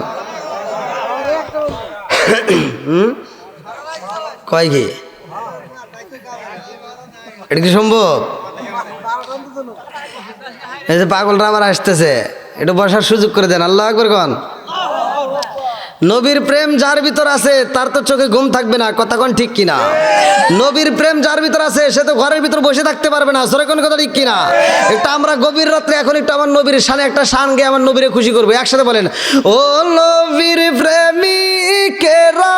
কয় কি এটা কি সম্ভব? এই যে পাগলটা আমার আসতেছে, একটু বসার সুযোগ করে দেন। আল্লাহু আকবার কন। নবীর প্রেম যার ভিতর আছে তার তো চোখে ঘুম থাকবে না। কথা কোন ঠিক কিনা? নবীর প্রেম যার ভিতর আছে সে তো ঘরের ভিতর বসে থাকতে পারবে না। জোরে কোন কথা ঠিক কিনা? এটা আমরা গভীর রাত্রে এখন একটু আমার নবীর শানে একটা শান গিয়ে আমার নবীরে খুশি করবো। একসাথে বলেন, ও নবীর প্রেমিকেরা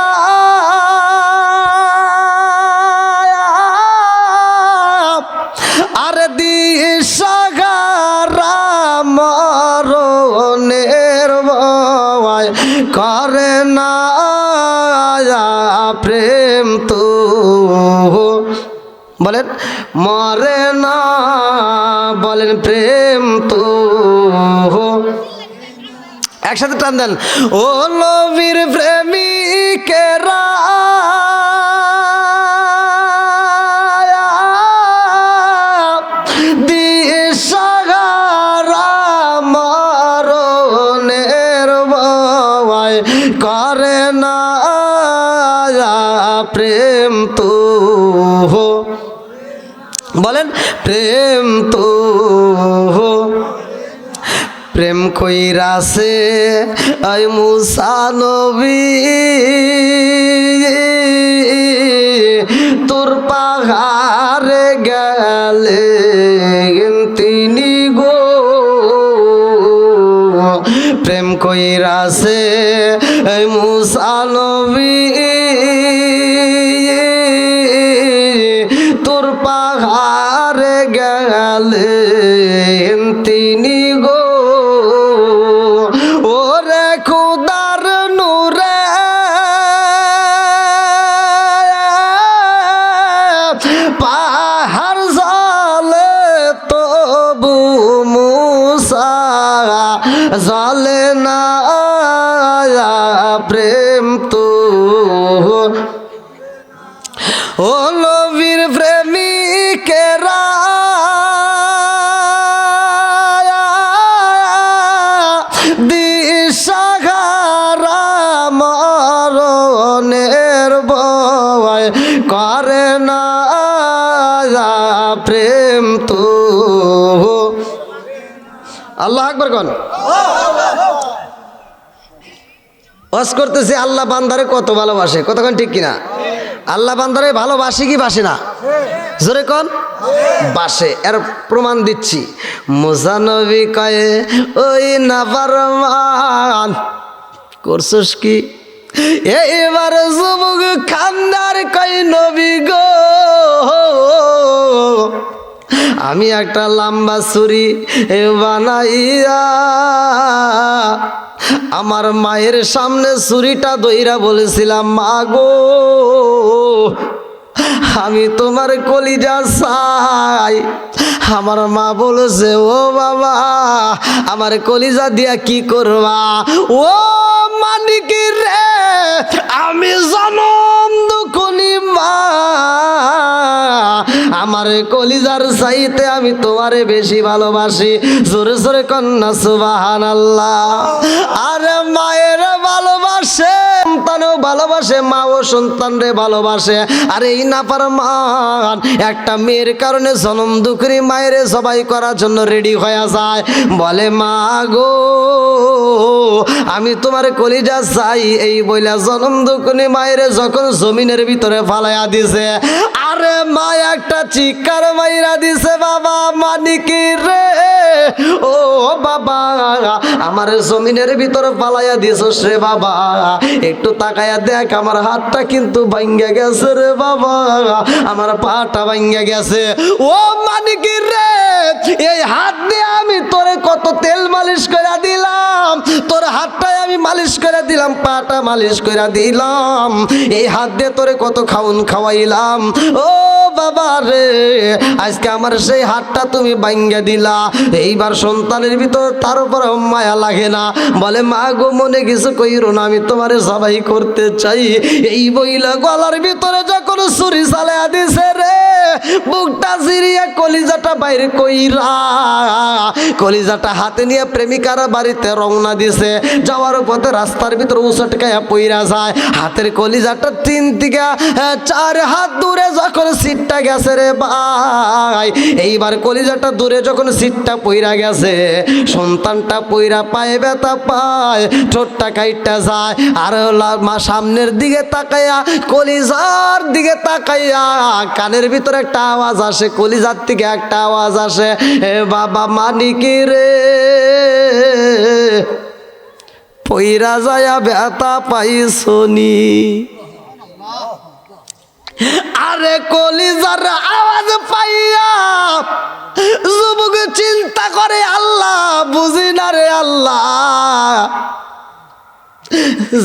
আরে দিশাগারা মরণের ভয় করে না প্রেম তো বলেন মরে না, বলেন প্রেম তো। একসাথে টান দেন, ও নবীর প্রেমিকেরা দিশাহারা মরণের ভয় করে না প্রেম তো। বলেন প্রেম তো। প্রেম কইরাছে আই মুসা নবী তোর পাহাড়ে গেলে তিনি গো। প্রেম কইরাছে আই মুসা নবী তোর পাহাড়ে গেলে তিনি গো। ওরে খুদার নূরে পাহাড় জালে জলে না প্রেম তো ও নবীর প্রেমিকেরা দিশাহারা মরণের ভয় করে না প্রেম তো আল্লাহ আকবার কোন ওয়াজ করতেছে আল্লাহ বান্দারে কত ভালোবাসে কতক্ষণ ঠিক কিনা আল্লাহ বান্দারে ভালোবাসে কি বাসে না জোরে কোন বাসে এর প্রমাণ দিচ্ছি মুসা নবী কয়ে ওই নাফরমান করছস কি এইবার যুবক খান্দার কয় নবী গো আমি একটা লম্বা ছুরি বানাইয়া আমার মায়ের সামনে ছুরিটা ধইরা বলেছিলাম মা গো আমি তোমার কলিজা চাই আমার মা বলেছে ও বাবা আমার কলিজা দিয়া কি করবা ও মানিকি রে আমি জনম দুখনি মা আমার কলিজার চাইতে আমি তোমারে বেশি ভালোবাসি জোরে জোরে কন্যা সুবহানাল্লাহ আরে মায়ের ভালোবাসে সন্তানও ভালোবাসে মাও সন্তানরে ভালোবাসে আর এই নাফরমান একটা মেয়ের কারণে জনম দুঃখী মায়ের জবাই করার জন্য রেডি হয়ে যায় বলে মা গো আমি তোমার কলিজা চাই এই বইলা জনম দুঃখী মায়ের যখন জমিনের ভিতরে ফালাইয়া দিছে আরে মা একটা চিৎকার মাইরা দিছে বাবা মানিকি রে ও বাবা আমার জমিনের ভিতরে ফালাইয়া দিছস রে বাবা একটু তাকায়া দেখ আমার হাতটা কিন্তু ভাঙ্গা গেছে রে বাবা আমার পাটা ভাঙ্গা গেছে ও মানিকি রে এই হাত দিয়ে আমি তোরে কত তেল মালিশ করে দিলাম তোর হাতটাই আমি মালিশ করে দিলাম পাটা মালিশ করে দিলাম এই হাত দিয়ে তোরে কত খাউন খাওয়াইলাম ও বাবা রে আজকে আমার সেই হাতটা তুমি ভাঙ্গা দিলা এইবার সন্তানের ভিতর তার উপর মায়া লাগে না বলে মা গো মনে কিছু কইরো না আমি তোমারে সবাই করতে চাই এই বইলা গলার ভিতরে যখন ছুরি চালায়া দিছে রে বুকটা চিরিয়া কলিজাটা বাইরে কইরা কলিজাটা হাতে নিয়ে প্রেমিকারা বাড়িতে রওনা দিছে যাওয়ার পথে রাস্তার ভিতরে উচটকায়া পইরা যায় হাতের কলিজাটা 3 থেকে 4 হাত দূরে যখন সিটটা গেছে রে ভাই এইবার কলিজাটা দূরে যখন সিটটা পইরা গেছে সন্তানটা পইরা পায়ে ব্যথা পায় ঠোঁটটা কাইটা যায় আর মা সামনের দিকে তাকাইয়া কলিজার দিকে তাকাইয়া কানের ভিতরে একটা আওয়াজ আসে কলিজার থেকে একটা আওয়াজ আসে এ বাবা মানিকি রে পইরা যায়া ব্যথা পাইছনি আরে কলিজার আওয়াজ পাইয়া যুবক চিন্তা করে আল্লাহ বুঝি না রে আল্লাহ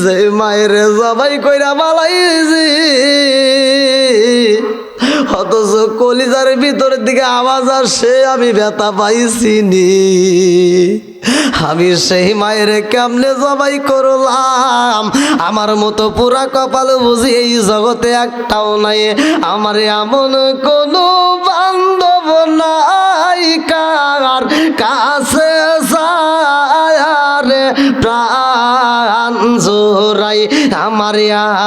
যে মায়ের জবাই কইরা বালাইছি অথচ কলিজার ভিতর দিকে আওয়াজ আসে আমি ব্যথা পাইছি নি আমি সেই মায়ের কেমনে জবাই করলাম আমার মতো পুরা কপাল বুঝি এই জগতে একটাও নাই আমার এমন কোনো বান্ধব নাই কার কাছে রে প্রাণ জোড়াই আমার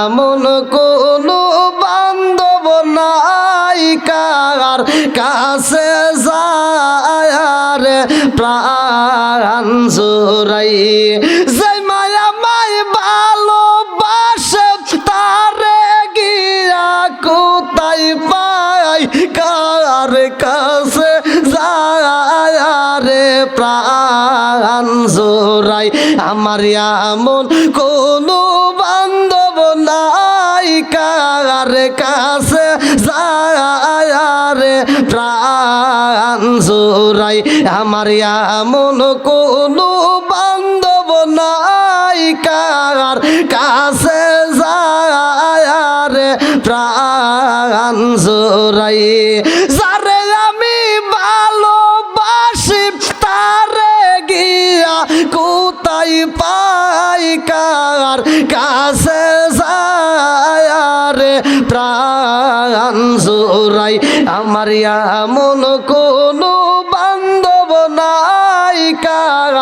এমন কোনো বান্ধব নাই কার কাছে রে প্রাণ জোড়াই যে মায়া মাই ভালোবাসে তারে গিয়া কোথায় পাই কার কাছে রে প্রাণ জোড়াই আমার এমন কোনো বান্ধব নাই কার কাছে রে প্রাণ জোড়াই আমার এমন কোনো বান্ধব নাই কার কাছে রে প্রাণ জোড়াই যারে আমি ভালোবাসি তারে গিয়া আমার এমন কোনো বান্ধব নাই কার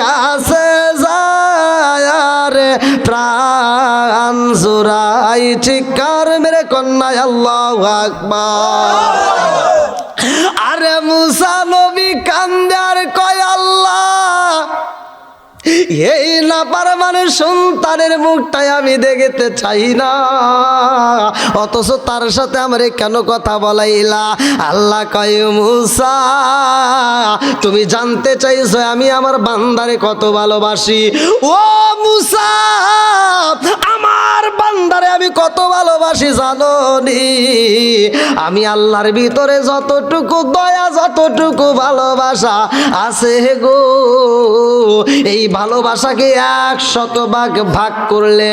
কাছে যায় রে প্রাণ জোড়াই চিৎকার মেরে কন্যায় আল্লাহু আকবার। আরে মুসা নবী কান্দে আর কয় আল্লাহ, এই না পারমান সন্তানের মুখটাই আমি দেখতে চাই না, অথচ তার সাথে আমারে কেন কথা বলাইলা? আল্লাহ কয় মুসা তুমি জানতে চাইছো আমি আমার বান্দারে কত ভালোবাসি। ও মুসা আমার বান্দারে আমি কত ভালোবাসি জানো নি? আমি আল্লাহর ভিতরে যতটুকু দয়া যতটুকু ভালোবাসা আছে গো, এই ভালোবাসাকে 100 ভাগ ভাগ করলে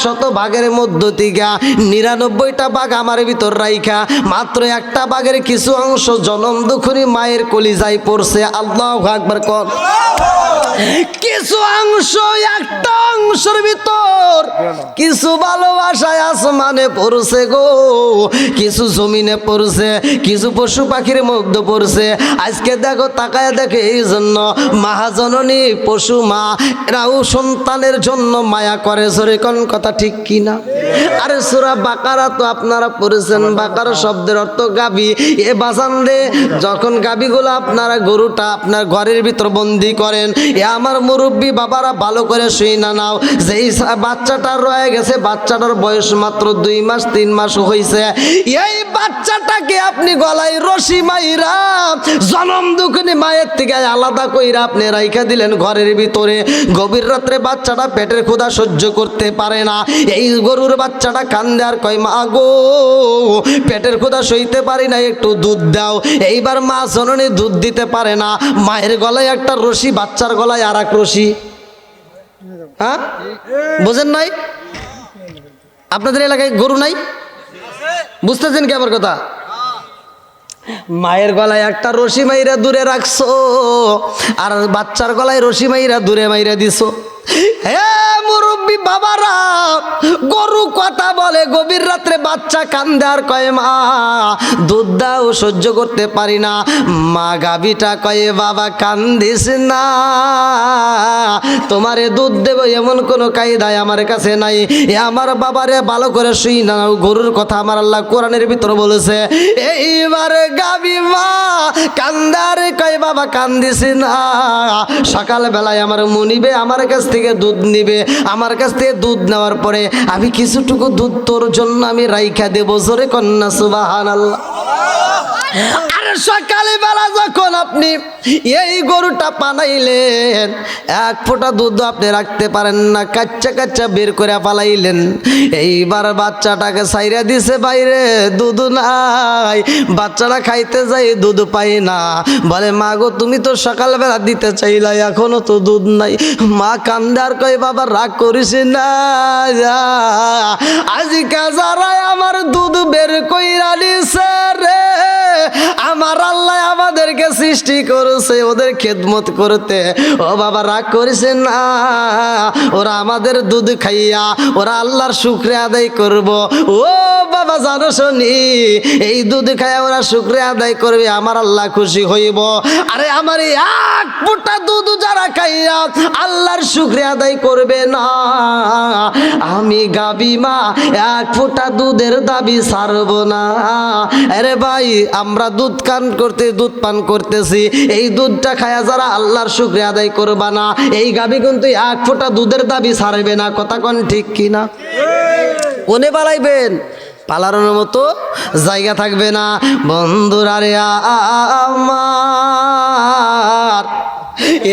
100 ভাগের মধ্য থেকে 99টা ভাগ আমার ভিতর রাইখা মাত্র একটা ভাগের কিছু অংশ জনম দুঃখী মায়ের কলিজায় পড়ছে। আল্লাহু আকবার কোন। কিছু অংশ একটা অংশের ভিতর কিছু ভালোবাসায় আসমানে পড়ছে গো, কিছু জমিনে পড়ছে, কিছু পশু পাখির মধ্যে পড়ছে। আজকে দেখো তাকায় দেখে এই জন্য মহাজননী পশু মা এরাও সন্তানের জন্য মায়া করে। সরে কোন কথা ঠিক কিনা? আরে সূরা বাকারা তো আপনারা পড়েছেন, বাকারা শব্দের অর্থ গাবি। এ বাজান রে যখন গাবিগুলো আপনারা গরুটা আপনার ঘরের ভিতর বন্দি করেন, এ আমার মুরব্বী বাবারা ভালো করে শুই না নাও, যেই বাচ্চাটার রয়ে গেছে বাচ্চাটার বয়স মাত্র 2 মাস 3 মাস হয়েছে, এই বাচ্চাটাকে আপনি গলায় রশি মাইরা জনম দুঃখিনী মায়ের থেকে আলাদা কইরা আপনি রাইখা দিলেন ঘরের ভিতরে। গভীর রাত্রে বাচ্চাটা পেটের ক্ষুধা সহ্য করতে পারে না, এই গরুর বাচ্চাটা কান্দে আর কয় মা গো পেটের ক্ষুধা সইতে পারি না, একটু দুধ দাও। এইবার মা জননী দুধ দিতে পারে না, মায়ের গলায় একটা রশি বাচ্চার গলায় আর এক রশি। হ্যাঁ বোঝেন নাই? আপনাদের এলাকায় গরু নাই? বুঝতেছেন কি আমার কথা? মায়ের গলায় একটা রশি মাইরা দূরে রাখছো আর বাচ্চার গলায় রশি মাইরা দূরে মাইরা দিছো। হে মুরব্বী বাবারা, গরু কথা বলে, গভীর রাত্রে বাচ্চা কান্দে আর কয় মা দুধ দাও, সহ্য করতে পারি না। মা গাভীটা কয়ে বাবা কান্দিস না, তোমারে দুধ দেব এমন কোনো কায়দায় আমার কাছে নাই। এ আমার বাবারে ভালো করে শুই না, গরুর কথা আমার আল্লাহ কোরআনের ভিতর বলেছে। এইবারে গাভী মা কান্দার কয় বাবা কান্দিস না, সকাল বেলায় আমার মুনিবে আমার কাছ থেকে দুধ নিবে, আমার কাছ থেকে দুধ নেওয়ার পরে আমি কিছুটুকু দুধ তোর জন্য আমি রাইখা দেবো। জোরে কন্যা সুবহানাল্লাহ। আরে সকালে বেলা যখন আপনি এই গরুটা পানাইলেন, 1 ফোঁটা দুধ আপনি রাখতে পারেন না, কাচ্চা কাচ্চা বের করে পালাইলেন। এইবার বাচ্চাটাকে সাইরা দিছে বাইরে, দুধ নাই। বাচ্চাটা খাইতে যাই দুধ পাই না, বলে মা গো তুমি তো সকালবেলা দিতে চাইলা, এখনো তো দুধ নাই। মা কান্দার কয় বাবা রাগ করিস না, আজকে যারা আমার দুধ বের কইরা দিছে রে, আমার আল্লাহ আমাদেরকে সৃষ্টি করেছে ওদের খেদমত করতে। ও বাবা রাগ করিস না, ওরা আমাদের দুধ খাইয়া ওরা আল্লাহর শুকরিয়া আদায় করব। ও বাবা জানো শুনি, এই দুধ খাইয়া ওরা শুকরিয়া আদায় করবে, আমার আল্লাহ খুশি হইব। আরে আমার 1 ফোঁটা দুধ যারা খাইয়া আল্লাহর শুকরিয়া আদায় করবে না, আমি গাবি মা 1 ফোঁটা দুধের দাবি ছাড়ব না। আরে ভাই আমরা দুধ পান করতেছি, এই দুধটা খায়া যারা আল্লাহর শুকরিয়া আদায় করবা না, এই গাবি কিন্তু 1 ফোঁটা দুধের দাবি ছাড়বে না। কথা কোন ঠিক কিনা? কোনে পালাইবেন? পালানোর মতো জায়গা থাকবে না। বন্ধুরা রে আমার,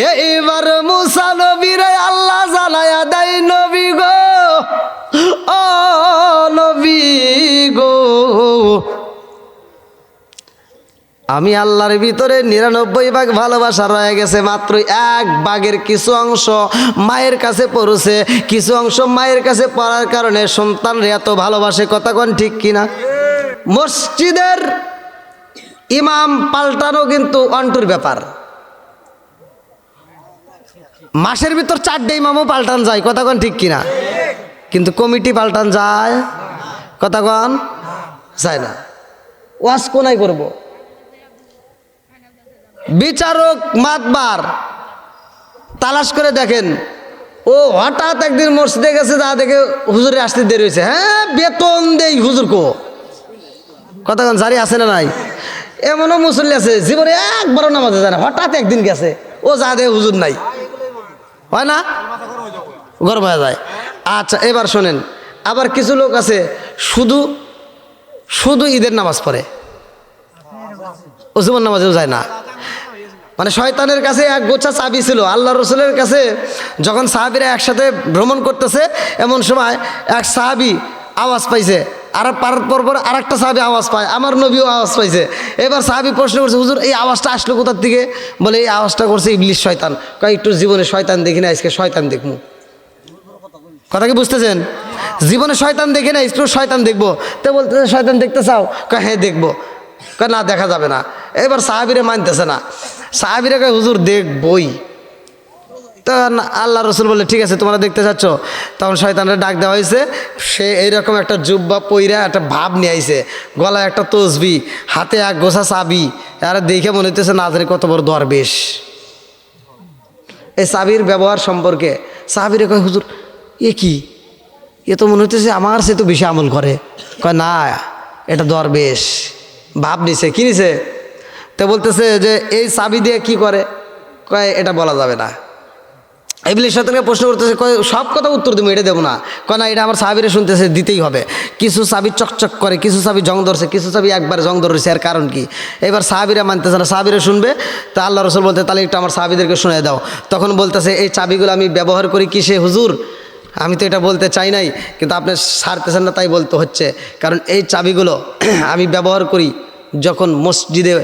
এইবার মুসা নবীরে আল্লাহ জানায়া দেয় নবী গো, ও নবী গো, আমি আল্লাহর ভিতরে 99 ভাগ ভালোবাসা রয়ে গেছে, মাত্র 1 ভাগের কিছু অংশ মায়ের কাছে পড়ছে, কিছু অংশ মায়ের কাছে পড়ার কারণে সন্তানরা এত ভালোবাসে। কথা কোন ঠিক কিনা? মসজিদের ইমাম পাল্টানো কিন্তু অন্টুর ব্যাপার। মাসের ভিতর 4টে ইমামও পাল্টান যায়। কথা কোন ঠিক কিনা? কিন্তু কমিটি পাল্টান যায়? কথা কোন যায় না। ওয়াজ কোনাই করব। বিচারক মাতবার তালাশ করে দেখেন, ও হঠাৎ একদিন মসজিদে গেছে, যা দেখে হুজুরে আসতে দেরি হয়েছে। হ্যাঁ, বেতন দেই হুজুর কো কথা কোন জারি আছে না নাই? এমনও মুসল্লি আছে জীবনে একবারও নামাজে যায় না, হঠাৎ একদিন গেছে, ও যা দেখে হুজুর নাই, হয় না? গর্ব হয়ে যায়। আচ্ছা, এবার শোনেন, আবার কিছু লোক আছে শুধু শুধু ঈদের নামাজ পড়ে, ও জীবন নামাজেও যায় না। মানে শয়তানের কাছে এক গোছা চাবি ছিল। আল্লাহ রসুলের কাছে যখন সাহাবিরা একসাথে ভ্রমণ করতেছে, এমন সময় এক সাহাবি আওয়াজ পাইছে, আর পর আর একটা সাহাবি আওয়াজ পায়, আমার নবীও আওয়াজ পাইছে। এবার সাহাবি প্রশ্ন করছে, হুজুর এই আওয়াজটা আসলো কোথার থেকে? বলে এই আওয়াজটা করছে ইবলিশ শয়তান। কয় একটু জীবনে শয়তান দেখি না, আজকে শয়তান দেখবো। কথা কি বুঝতেছেন? জীবনে শয়তান দেখি না, একটু শয়তান দেখবো। তো বলতেছে শয়তান দেখতে চাও? কয় হ্যাঁ দেখবো। কয় না, দেখা যাবে না। এবার সাহাবিরে মানতেছে না, সাহাবিরা কয় হুজুর দেখবই। তখন আল্লাহ রসুল বলে ঠিক আছে, তোমরা দেখতে চাচ্ছ? তখন শয়তানরা ডাক দেওয়া হয়েছে। সে এইরকম একটা জুব্বা পইরা একটা ভাব নিয়ে আইছে, গলায় একটা তসবি, হাতে এক গোছা চাবি। আর দেখে মনে হইতেছে না জানি কত বড় দরবেশ। এই চাবির ব্যবহার সম্পর্কে সাহাবিরা কয় হুজুর এ কি, এ তো মনে হইতেছে আমার সে তো বেশি আমল করে। কয় না, এটা দরবেশ ভাব নিছে। কি নিছে? তো বলতেছে যে এই চাবি দিয়ে কি করে? কয় এটা বলা যাবে না। ইবলিস শয়তানকে প্রশ্ন করতেছে, কয় সব কথা উত্তর দেবো, এটা দেবো না। কয় না, এটা আমার সাহাবীরা শুনতেছে, দিতেই হবে। কিছু চাবি চকচক করে, কিছু চাবি জং ধরছে, কিছু চাবি একবার জং ধরেছে, এর কারণ কি? এবার সাহাবীরা মানতেছে না, সাহাবীরা শুনবে। তা আল্লাহ রসুল বলতে তাহলে একটু আমার সাহাবীদেরকে শুনে দাও। তখন বলতেছে এই চাবিগুলো আমি ব্যবহার করি কিসে হুজুর? আমি তো এটা বলতে চাই নাই, কিন্তু আপনি ছাড়তেছেন না তাই বলতে হচ্ছে। কারণ এই চাবিগুলো আমি ব্যবহার করি যখন মসজিদে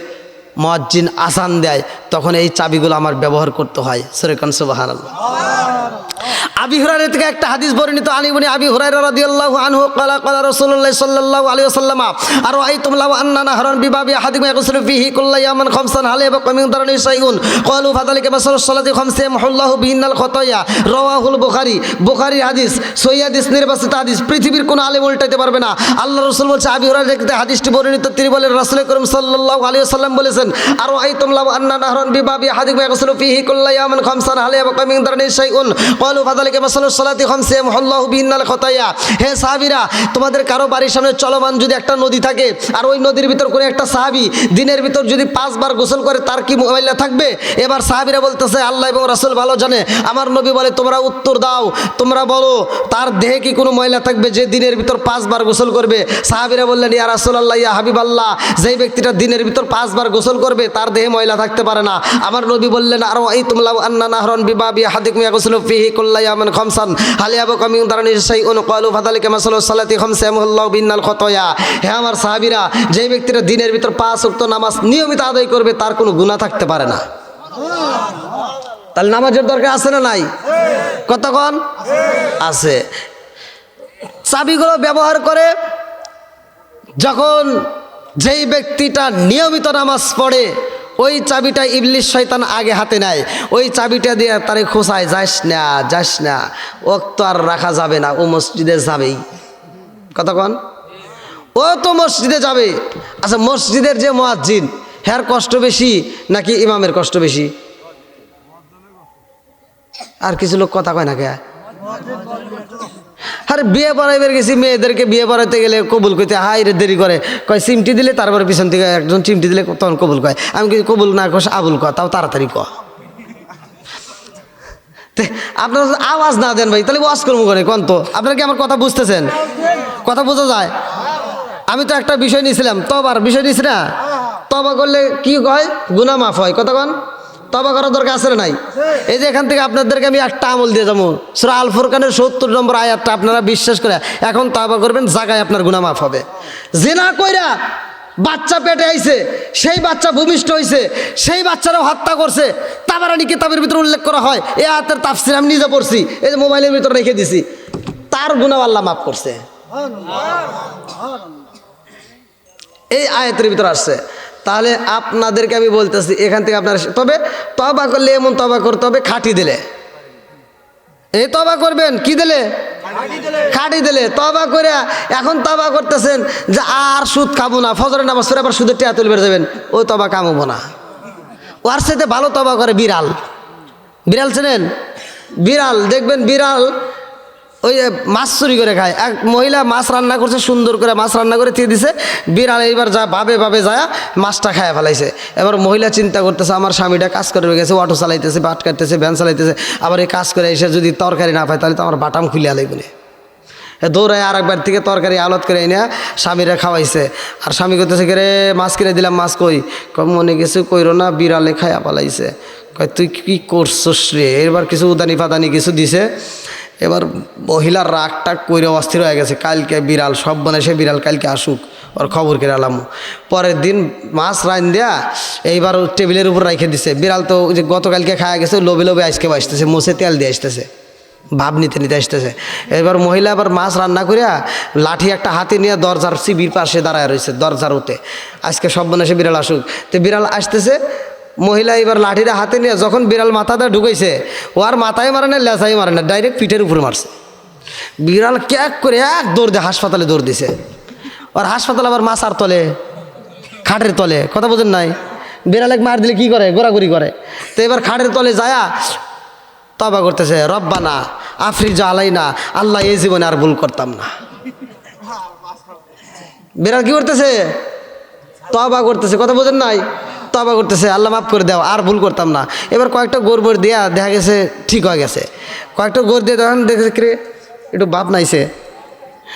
মুয়াজ্জিন আযান দেয়, তখন এই চাবিগুলো আমার ব্যবহার করতে হয়। সূরা কান সুবহানাল্লাহ। আবি হুরায়রা থেকে একটা হাদিস বর্ণিত, আনিবনি আবি হুরায়রা রাদিয়াল্লাহু আনহু ক্বালা ক্বালা রাসূলুল্লাহ সাল্লাল্লাহু আলাইহি ওয়াসাল্লাম আর আইতুম লাউ আন্না নাহরান বিবাবি আহাদিকুম ইয়াগসিলু ফিহি কুল্লা ইয়ামান খামসান হাল ইয়াবকা মিন দারনি শাইউন ক্বালু ফাযালিকা মাসালুস সালাতি খামসা ইয়ামহুল্লাহু বিহিন্নাল খাতায়া। রাওয়াহুল বুখারী, বুখারীর হাদিস, সহিহ হাদিস, নির্বাচিত হাদিস, পৃথিবীর কোনো আলেম উল্টাইতে পারবে না। আল্লাহ রাসূল বলছে, আবি হুরায়রা থেকে হাদিসটি বর্ণিত, তিনি বলেন রাসূল করিম সাল্লাল্লাহু আলাইহি ওয়াসাল্লাম বলেছেন, আর আইতুম লাউ আন্না নাহরান বিবাবি আহাদিকুম ইয়াগসিলু ফিহি কুল্লা ইয়ামান খামসান হাল ইয়াবকা মিন দারনি শাইউন ক্বালু ফাযালিকা মাসালুস সালাতি খামসা ইয়ামহুল্লাহু বিহিন্নাল খাতায়া। হে সাহাবীরা, তোমাদের কারো বাড়ির সামনে চলমান যদি একটা নদী থাকে, আর ওই নদীর ভিতর করে একটা সাহাবী দিনের ভিতর যদি 5 বার গোসল করে, তার কি ময়লা থাকবে? এবার সাহাবীরা বলতেছে আল্লাহ এবং রাসূল ভালো জানে। আমার নবী বলে তোমরা উত্তর দাও, তোমরা বলো তার দেহে কি কোনো ময়লা থাকবে যে দিনের ভিতর 5 বার গোসল করবে? সাহাবীরা বললেন ইয়া রাসূলুল্লাহ, ইয়া হাবিবাল্লাহ, যেই ব্যক্তিটা দিনের ভিতর 5 বার গোসল করবে তার দেহে ময়লা থাকতে পারে না। আমার নবী বললেন আর আইতুম লাউ আন্না নাহরান বিবাবি আহাদিকুম ইয়াগসিলু ফিহি কুল্লা ইয়ামান খামসান হাল ইয়াবকা মিন দারনি শাইউন ক্বালু ফাযালিকা মাসালুস সালাতি খামসা ইয়ামহুল্লাহু বিহিন্নাল খাতায়া। হে আমার সাহাবীরা, যেই ব্যক্তিটা দিনের ভিতর 5 ওয়াক্ত নামাজ নিয়মিত আদায় করবে তার কোনো গুনাহ থাকতে পারে না। তাহলে নামাজের দরকার আছে না নাই? কতক্ষণ আছে? চাবিগুলো ব্যবহার করে যখন যেই ব্যক্তিটা নিয়মিত নামাজ পড়ে, ওই চাবিটা ইবলিশ শয়তান আগে হাতে নেয়। ওই চাবিটা দিয়ে তারে খোঁচায়, যাস না, ওয়াক্ত আর রাখা যাবে না, ও মসজিদে যাবেই। কতক্ষণ? ও তো মসজিদে যাবে। আচ্ছা, মসজিদের যে মুয়াজ্জিন, হ্যার কষ্ট বেশি নাকি ইমামের কষ্ট বেশি? আর কিছু লোক কথা কয় না কে? আরে বিয়ে পড়াইবার গেছি, মেয়েদেরকে বিয়ে পড়াইতে গেলে কবুল কইতে হাই রে দেরি করে, কয় চিমটি দিলে, তারপরে পিছন থেকে একজন চিমটি দিলে তখন কবুল কয়। আমি কি কবুল না কষ আবুল ক, তাও তাড়াতাড়ি ক। আপনারা আওয়াজ না দেন ভাই, তাহলে ওয়াজ করবো করে কোন? তো আপনারা কি আমার কথা বুঝতেছেন? কথা বোঝা যায়? আমি তো একটা বিষয় নিয়েছিলাম, তবার বিষয় নিয়েছি না? তবা করলে কি কয়? গুনাহ মাফ হয়। কতক্ষণ? তবা করার দরকার আছে না নাই? এই যে এখান থেকে আপনাদেরকে আমি একটা আমল দিয়ে যাবো, সূরা আল ফুরকানের 70 নম্বর আয়াতটা আপনারা বিশ্বাস করে এখন তবা করবেন, জায়গায় আপনার গুনাহ মাফ হবে। জিনা কইরা বাচ্চা পেটে আইছে, সেই বাচ্চা ভূমিষ্ঠ হয়েছে, সেই বাচ্চারাও হত্যা করছে, তাবারানী কিতাবের ভিতরে উল্লেখ করা হয়। এই আয়াতের তাফসীর আমি নিজে পড়ছি, এই যে মোবাইলের ভিতরে রেখে দিছি। তার গুনাহ আল্লাহ মাফ করছে, এই আয়াতের ভিতরে আসছে। তাহলে আপনাদেরকে আমি বলতেছি এখান থেকে আপনারা, তবে তবা করলে এমন তবা করতে হবে খাঁটি দিলে। এই তবা করবেন কি দিলে? খাটি দিলে তওবা করে এখন তওবা করতেছেন যে আর সুদ খাবো না, ফজরের নামাজ পড়ে আবার সুদের টিয়া তুলবে যাবেন, ওই তওবা কামাবো না। ওর সাথে ভালো তওবা করে বিড়াল। বিড়াল চেনেন? বিড়াল দেখবেন, বিড়াল ওই মাছ চুরি করে খায়। এক মহিলা মাছ রান্না করছে, সুন্দর করে মাছ রান্না করে দিয়ে দিছে, বিড়াল এইবার যা ভাবে যায় মাছটা খায় ফেলাইছে। এবার মহিলা চিন্তা করতেছে আমার স্বামীটা কাজ করে গেছে, অটো চালাইতেছে, বাট কাটতেছে, ভ্যান চালাইতেছে, আবার এই কাজ করে এসে যদি তরকারি না পায় তাহলে তো আমার বাটাম খুলিয়া লাগবে। দৌড়ায় আর একবার থেকে তরকারি আলত করে এনে স্বামীরা খাওয়াইছে। আর স্বামী করতেছে রে মাছ কিনে দিলাম, মাছ কই? মনে কিছু কইরো না, বিড়ালে খায়া পালাইছে। কয় তুই কি করছস রে? এবার কিছু উদানি ফাদানি কিছু দিছে। এবার মহিলার রাগ টাগ কইরে অস্থির হয়ে গেছে, কালকে বিড়াল সব বানাইছে, বিড়াল কালকে আসুক, ওর খবর করে আলাম। পরের দিন মাছ রান দেয়া এইবার টেবিলের উপর রেখে দিছে। বিড়াল তো যে গতকালকে খাওয়া গেছে, লোভে লোভে আজকে আসতেছে, মোছে তেল দিয়ে আসতেছে, ভাব নিতে নিতে আসতেছে। এবার মহিলা আবার মাছ রান্না করিয়া লাঠি একটা হাতে নিয়ে দরজার সিবির পাশে দাঁড়ায় রয়েছে, দরজার ওতে আজকে সব বানাইছে, বিড়াল আসুক। তো বিড়াল আসতেছে, মহিলা এবার লাঠিটা হাতে নিয়ে যখন বিড়াল মাথাটা ঢুকাইছে, ও আর মাথায় মারে না, লেসাই মারে না, ডাইরেক্ট পিঠের উপরে মারছে। বিড়াল ক্যাক করে এক দৌড় দিয়ে হাসপাতালে দৌড় দিছে। আর হাসপাতাল আবার মাছ আর তলে, খাটের তলে, কথা বোঝেন নাই? বিড়াল এক মার দিলে কি করে? গোড়াগুড়ি করে। তো এবার খাটের তলে যায়া তওবা করতেছে, রব্বানা আফরিজা আলাইনা, আল্লাহ এই জীবনে আর ভুল করতাম না। বিড়াল কি করতেছে? তওবা করতেছে, কথা বোঝেন নাই? তওবা করতেছে, আল্লাহ মাফ করে দাও, আর ভুল করতাম না। এবার কয়েকটা গোড় দিয়া দেখা গেছে ঠিক হয়ে গেছে। কয়েকটা গোড় দিয়ে তখন দেখেছে কে একটু বাপ নাইছে,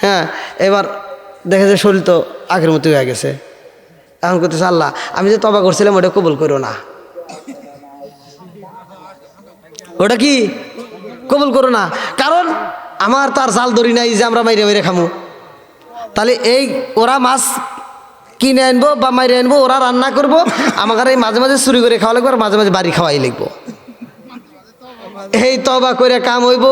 হ্যাঁ। এবার দেখেছে শরীর তো আগের মতো হয়ে গেছে। এখন করতেছে আল্লাহ আমি যে তওবা করছিলাম ওটা কবুল করো না, ওটা কি কবুল করো না, কারণ আমার তার জাল ধরি নাই যে আমরা মাইরে মাইরে খামু। তাহলে এই ওরা মাছ কিনে আনবো বা মাইরে আনবো, ওরা রান্না করবো, আমাকে এই মাঝে মাঝে চুরি করে খাওয়া লাগবো, আর মাঝে মাঝে বাড়ি খাওয়াই লাগবো। এই তওবা করে কাম হইব?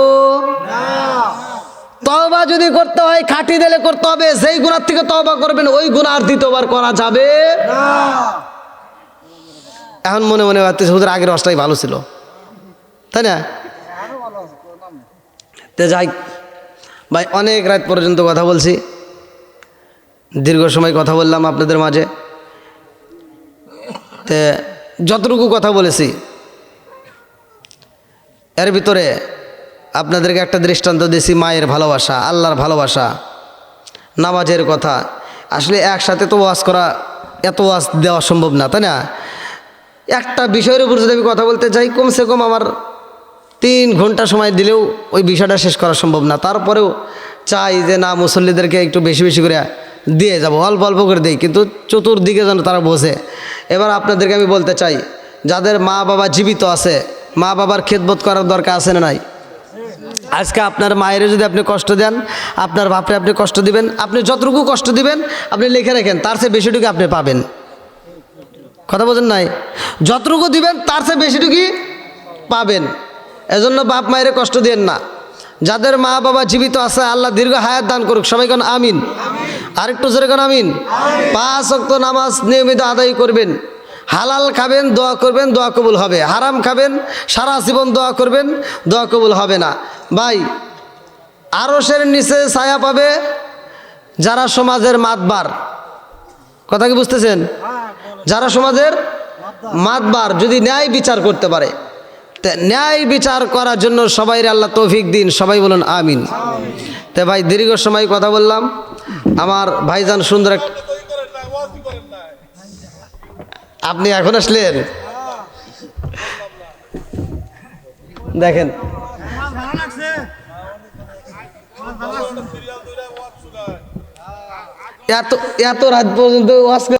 তওবা যদি করতে হয় খাঁটি দিলে করতে হবে। যেই গুনার থেকে তওবা করবেন ওই গুনাহ আর দ্বিতীয়বার করা যাবে না। এখন মনে মনে ভাবতেছে হুজুর আগের অবস্থায় ভালো ছিল, তাই না? তো যাই ভাই, অনেক রাত পর্যন্ত কথা বলছি, দীর্ঘ সময় কথা বললাম আপনাদের মাঝে। তে যতটুকু কথা বলেছি এর ভিতরে আপনাদেরকে একটা দৃষ্টান্ত দিয়েছি, মায়ের ভালোবাসা, আল্লাহর ভালোবাসা, নামাজের কথা। আসলে একসাথে তো ওয়াজ করা, এত ওয়াজ দেওয়া সম্ভব না, তাই না? একটা বিষয়ের উপর যদি আমি কথা বলতে চাই, কমসে কম আমার 3 ঘন্টা সময় দিলেও ওই বিষয়টা শেষ করা সম্ভব না। তারপরেও চাই যে না, মুসল্লিদেরকে একটু বেশি বেশি করে দিয়ে যাব, অল্প অল্প করে দিই, কিন্তু চতুর্দিকে যেন তারা বোঝে। এবার আপনাদেরকে আমি বলতে চাই, যাদের মা বাবা জীবিত আছে, মা বাবার খেদমত করার দরকার আছে না নাই? আজকে আপনার মায়ের যদি আপনি কষ্ট দেন, আপনার বাপরে আপনি কষ্ট দিবেন, আপনি যতটুকু কষ্ট দিবেন আপনি লিখে রাখেন, তার চেয়ে বেশিটুকু আপনি পাবেন। কথা বোঝেন নাই? যতটুকু দিবেন তার চেয়ে বেশিটুকুই পাবেন। এজন্য বাপ মায়ের কষ্ট দিয়েন না। যাদের মা বাবা জীবিত আছে আল্লাহ দীর্ঘ হায়াত দান করুক, সবাই কোন আমিন। আরেকটু জোরে কোন আমিন। 5 ওয়াক্ত নামাজ নিয়মিত আদায় করবেন, হালাল খাবেন, দোয়া করবেন, দোয়া কবুল হবে। হারাম খাবেন, সারা জীবন দোয়া করবেন, দোয়া কবুল হবে না। ভাই, আরশের নিচে ছায়া পাবে যারা সমাজের মাতবার। কথা কি বুঝতেছেন? যারা সমাজের মাতবার, যদি ন্যায় বিচার করতে পারে। ন্যায় বিচার করার জন্য সবাই আল্লাহ তৌফিক দিন, সবাই বলুন আমিন। তো ভাই, দীর্ঘ সময় কথা বললাম। আমার ভাইজান সুন্দর একটা, আপনি এখন আসলেন, দেখেন এত রাত পর্যন্ত ওয়াজ